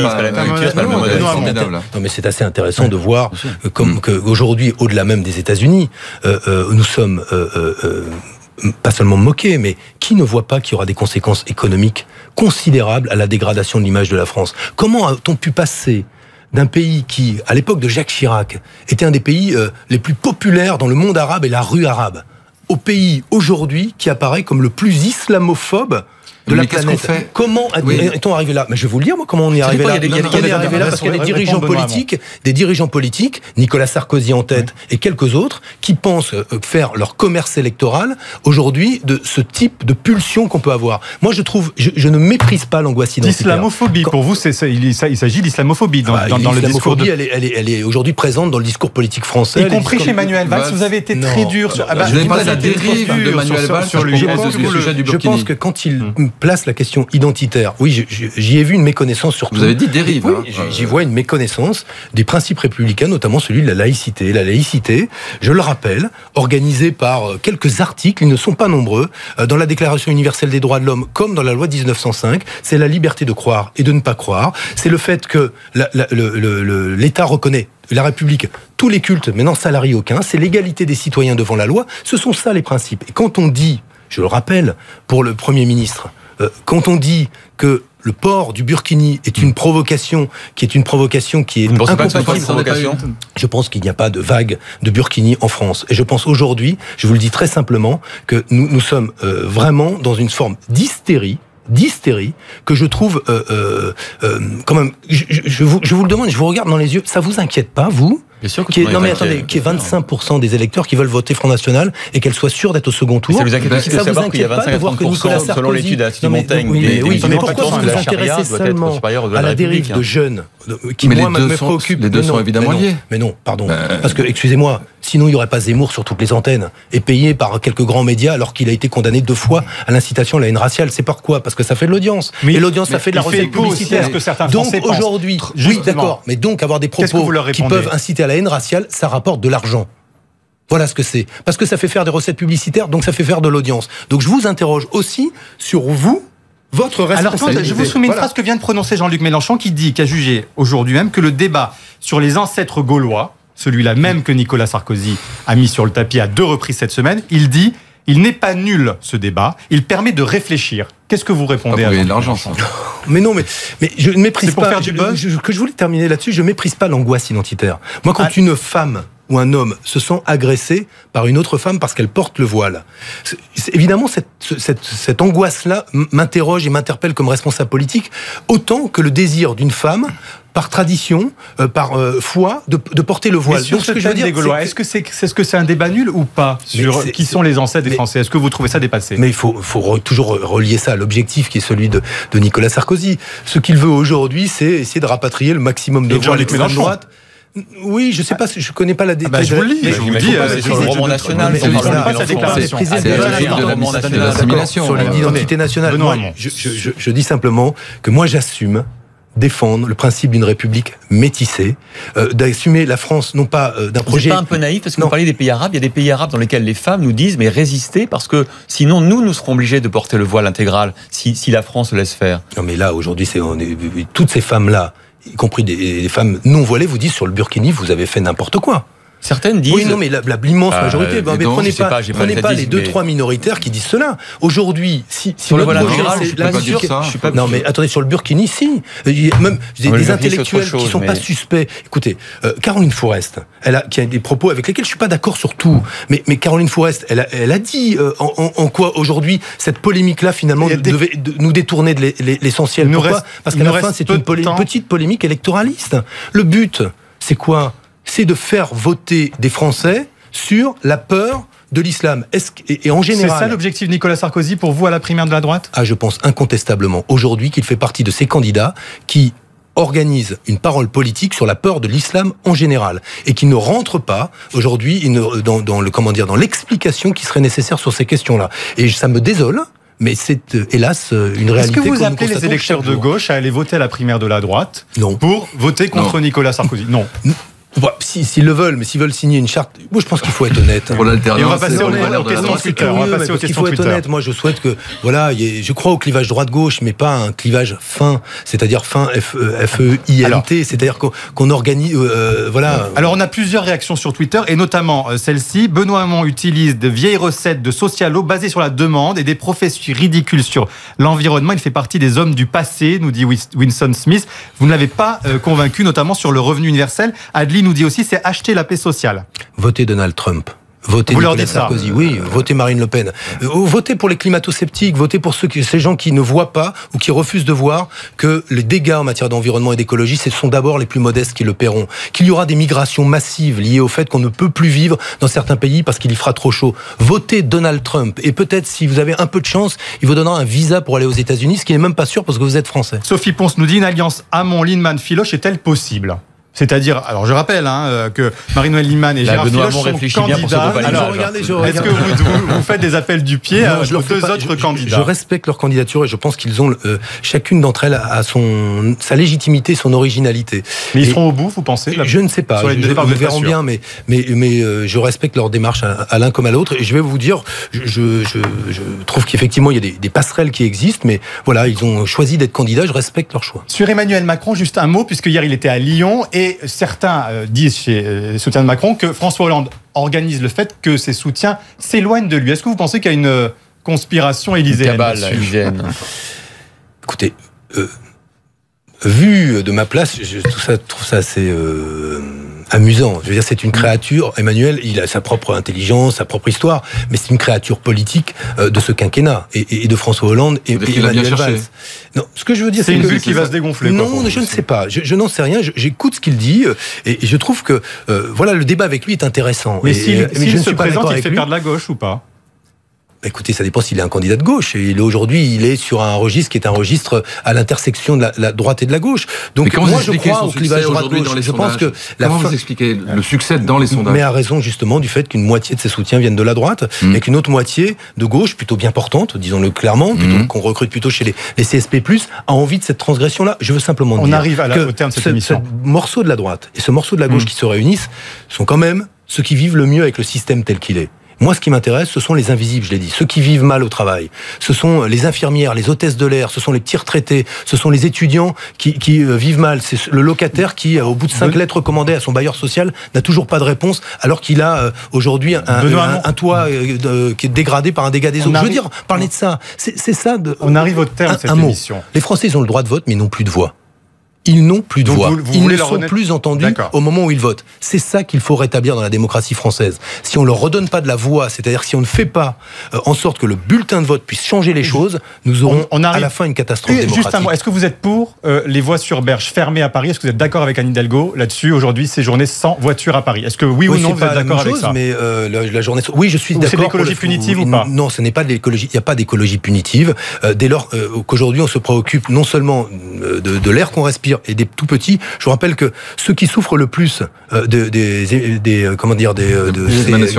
Non, mais c'est assez intéressant de voir qu'aujourd'hui, au-delà même des États-Unis, nous sommes pas seulement moqués, mais qui ne voit pas qu'il y aura des conséquences économiques considérables à la dégradation de l'image de la France? Comment a-t-on pu passer d'un pays qui, à l'époque de Jacques Chirac, était un des pays les plus populaires dans le monde arabe et la rue arabe, au pays aujourd'hui qui apparaît comme le plus islamophobe de la planète? Comment est-on arrivé là? Mais je vais vous le dire, moi, comment on est arrivé là. On est arrivé là parce qu'il y a des dirigeants politiques, Nicolas Sarkozy en tête et quelques autres, qui pensent faire leur commerce électoral aujourd'hui de ce type de pulsion qu'on peut avoir. Moi, je ne méprise pas l'angoisse identitaire. L'islamophobie, pour vous, il s'agit d'islamophobie dans le discours. Elle est aujourd'hui présente dans le discours politique français. Y compris chez Manuel Valls, vous avez été très dur sur... Je n'ai pas la dérive de Manuel Valls sur le sujet du Burkini. Je pense que quand il place la question identitaire, oui, j'y ai vu une méconnaissance surtout. Vous avez dit dérive. Oui, j'y vois une méconnaissance des principes républicains, notamment celui de la laïcité. La laïcité, je le rappelle, organisée par quelques articles, ils ne sont pas nombreux, dans la Déclaration universelle des droits de l'homme, comme dans la loi de 1905, c'est la liberté de croire et de ne pas croire. C'est le fait que l'État reconnaît la République, tous les cultes, mais n'en salarie aucun. C'est l'égalité des citoyens devant la loi. Ce sont ça les principes. Et quand on dit, je le rappelle, pour le Premier ministre, quand on dit que le port du burkini est une provocation qui est incompatible, je pense qu'il n'y a pas de vague de burkini en France. Et je pense aujourd'hui, je vous le dis très simplement, que nous sommes vraiment dans une forme d'hystérie que je trouve quand même. Je vous le demande, je vous regarde dans les yeux. Ça vous inquiète pas, vous? Bien sûr que qu'il y ait 25% des électeurs qui veulent voter Front National et qu'elle soit sûre d'être au second tour. Ça vous inquiète aussi de savoir qu'il y a 25-30% selon l'étude à Montagne. Mais pourquoi vous vous intéressez seulement à la dérive de jeunes qui, moi, me préoccupent? Les deux sont évidemment liés. Mais non, pardon. Parce que, excusez-moi, sinon il n'y aurait pas Zemmour sur toutes les antennes et payé par quelques grands médias alors qu'il a été condamné 2 fois à l'incitation à la haine raciale. C'est pourquoi? Parce que ça fait de l'audience. Et l'audience, ça fait de la recette publicitaire. Donc aujourd'hui, oui, d'accord, mais donc avoir des propos qui peuvent inciter à la haine raciale, ça rapporte de l'argent. Voilà ce que c'est. Parce que ça fait faire des recettes publicitaires, donc ça fait faire de l'audience. Donc je vous interroge aussi sur vous, votre responsabilité. Alors, je vous soumets une phrase que vient de prononcer Jean-Luc Mélenchon qui a jugé aujourd'hui même que le débat sur les ancêtres gaulois, celui-là même que Nicolas Sarkozy a mis sur le tapis à 2 reprises cette semaine, il dit « Il n'est pas nul ce débat, il permet de réfléchir ». Qu'est-ce que vous répondez à l'argent, ça. Mais non, mais je ne méprise pas. Faire du buzz. Que je voulais terminer là-dessus, je ne méprise pas l'angoisse identitaire. Moi, quand une femme ou un homme se sent agressé par une autre femme parce qu'elle porte le voile, évidemment, cette angoisse-là m'interroge et m'interpelle comme responsable politique, autant que le désir d'une femme, par tradition, par foi, de porter le voile. Mais sur ce thème des Gaulois, est-ce que c'est un débat nul ou pas sur qui sont les ancêtres des Français? Est-ce que vous trouvez ça dépassé? Mais il faut toujours relier ça à l'objectif qui est celui de Nicolas Sarkozy. Ce qu'il veut aujourd'hui, c'est essayer de rapatrier le maximum de voix à l'extrême droite. Oui, je sais pas, je connais pas la détail. Je vous le dis, je vous dis, sur le roman national, c'est pas sa déclaration. C'est l'assimilation. Sur l'identité nationale. Je dis simplement que moi j'assume défendre le principe d'une république métissée, d'assumer la France, non pas d'un projet... Vous n'êtes pas un peu naïf, parce que vous parlez des pays arabes, il y a des pays arabes dans lesquels les femmes nous disent, mais résistez, parce que sinon nous serons obligés de porter le voile intégral, si la France le laisse faire. Non mais là, aujourd'hui, toutes ces femmes-là, y compris des femmes non voilées, vous disent sur le burkini, vous avez fait n'importe quoi. Certaines disent... Oui, non, mais l'immense majorité. Mais prenez pas les 2-3 minoritaires qui disent cela. Aujourd'hui, si sur le voile intégral, je peux pas dire ça. Non, mais attendez, sur le burkini, si. Il y a même des intellectuels qui sont pas suspects. Écoutez, Caroline Fourest, qui a des propos avec lesquels je suis pas d'accord sur tout. Mais Caroline Fourest, elle a dit en quoi aujourd'hui cette polémique-là finalement devait nous détourner de l'essentiel. Pourquoi? Parce qu'à la fin, c'est une petite polémique électoraliste. Le but, c'est quoi? C'est de faire voter des Français sur la peur de l'islam et en général... C'est ça l'objectif de Nicolas Sarkozy pour vous à la primaire de la droite ? Ah, je pense incontestablement aujourd'hui qu'il fait partie de ces candidats qui organise une parole politique sur la peur de l'islam en général et qui ne rentre pas aujourd'hui dans l'explication qui serait nécessaire sur ces questions-là. Et ça me désole, mais c'est hélas une réalité. Est-ce que vous appelez les électeurs de gauche à aller voter à la primaire de la droite pour voter contre Nicolas Sarkozy ? Non. S'ils le veulent, mais s'ils veulent signer une charte, moi je pense qu'il faut être honnête. Pour l'alternance, et on va passer aux questions Twitter. Il faut être honnête. Moi je souhaite que, voilà, je crois au clivage droite-gauche, mais pas un clivage fin, c'est-à-dire fin F-E-I-N-T, c'est-à-dire qu'on organise, voilà. Alors on a plusieurs réactions sur Twitter, et notamment celle-ci. Benoît Hamon utilise de vieilles recettes de socialo basées sur la demande et des prophéties ridicules sur l'environnement. Il fait partie des hommes du passé, nous dit Winston Smith. Vous ne l'avez pas convaincu, notamment sur le revenu universel. Adeline nous dit aussi, c'est acheter la paix sociale. Votez Donald Trump. Votez Nicolas Sarkozy, oui, votez Marine Le Pen. Votez pour les climato-sceptiques, votez pour ces gens qui ne voient pas ou qui refusent de voir que les dégâts en matière d'environnement et d'écologie, ce sont d'abord les plus modestes qui le paieront. Qu'il y aura des migrations massives liées au fait qu'on ne peut plus vivre dans certains pays parce qu'il y fera trop chaud. Votez Donald Trump. Et peut-être, si vous avez un peu de chance, il vous donnera un visa pour aller aux États-Unis, ce qui n'est même pas sûr parce que vous êtes français. Sophie Ponce nous dit, une alliance Hamon-Lindemann-Filoche est-elle possible ? C'est-à-dire, alors je rappelle que Marie-Noëlle Lienemann et Gérard Filoche sont candidats. Est-ce que vous faites des appels du pied à deux autres candidats ? Je respecte leur candidature et je pense qu'ils ont chacune d'entre elles a sa légitimité, son originalité. Mais ils seront au bout, vous pensez ? Je ne sais pas. Nous verrons bien, mais je respecte leur démarche à l'un comme à l'autre. Et je vais vous dire, je trouve qu'effectivement il y a des passerelles qui existent, mais voilà, ils ont choisi d'être candidats. Je respecte leur choix. Sur Emmanuel Macron, juste un mot, puisque hier il était à Lyon et certains disent chez les soutiens de Macron que François Hollande organise le fait que ses soutiens s'éloignent de lui. Est-ce que vous pensez qu'il y a une conspiration élyséenne ? Écoutez, vu de ma place, je trouve ça assez amusant. Je veux dire, c'est une créature. Emmanuel, il a sa propre intelligence, sa propre histoire, mais c'est une créature politique de ce quinquennat et de François Hollande et Emmanuel Valls. Non, ce que je veux dire, c'est une bulle qui va se dégonfler. Non, je ne sais pas. Je n'en sais rien. J'écoute ce qu'il dit et je trouve que voilà, le débat avec lui est intéressant. Mais s'il se présente, il fait perdre la gauche ou pas ? Écoutez, ça dépend s'il est un candidat de gauche. Et aujourd'hui, il est sur un registre qui est un registre à l'intersection de la droite et de la gauche. Donc moi, je crois au clivage droite-gauche. Je pense que comment vous expliquez le succès dans les sondages ? Mais à raison justement du fait qu'une moitié de ses soutiens viennent de la droite et qu'une autre moitié de gauche, plutôt bien portante, disons-le clairement, qu'on recrute plutôt chez les CSP+, a envie de cette transgression-là. Je veux simplement dire au terme de cette émission. Ce morceau de la droite et ce morceau de la gauche qui se réunissent sont quand même ceux qui vivent le mieux avec le système tel qu'il est. Moi, ce qui m'intéresse, ce sont les invisibles, je l'ai dit, ceux qui vivent mal au travail. Ce sont les infirmières, les hôtesses de l'air, ce sont les petits retraités, ce sont les étudiants qui vivent mal. C'est le locataire qui, au bout de 5 lettres recommandées à son bailleur social, n'a toujours pas de réponse, alors qu'il a aujourd'hui un toit qui est dégradé par un dégât des eaux. Je veux dire, parler de ça, c'est ça. On arrive au terme de cette émission. Les Français, ils ont le droit de vote, mais ils n'ont plus de voix. Ils n'ont plus de voix. Ils ne sont plus entendus au moment où ils votent. C'est ça qu'il faut rétablir dans la démocratie française. Si on ne leur redonne pas de la voix, c'est-à-dire si on ne fait pas en sorte que le bulletin de vote puisse changer les choses, nous aurons à la fin une catastrophe démocratique. Juste un mot, est-ce que vous êtes pour les voies sur berge fermées à Paris ? Est-ce que vous êtes d'accord avec Anne Hidalgo là-dessus ? Aujourd'hui, ces journées sans voiture à Paris. Est-ce que oui ou non vous êtes d'accord avec ça ? Mais la journée... Oui, je suis d'accord. C'est de l'écologie punitive ou pas ? Non, ce n'est pas de l'écologie. Il n'y a pas d'écologie punitive. Dès lors qu'aujourd'hui on se préoccupe non seulement de l'air qu'on respire et des tout petits. Je vous rappelle que ceux qui souffrent le plus des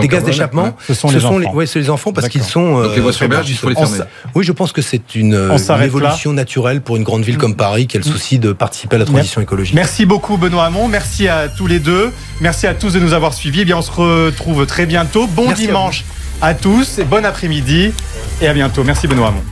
gaz d'échappement, ce sont les enfants parce qu'ils sont. Donc les voies sur berge, il faut les fermer. Oui, je pense que c'est une évolution naturelle pour une grande ville comme Paris qui a le souci de participer à la transition écologique. Merci beaucoup Benoît Hamon, merci à tous les deux, merci à tous de nous avoir suivis. Eh bien, on se retrouve très bientôt. Bon dimanche à tous, et bon après-midi et à bientôt. Merci Benoît Hamon.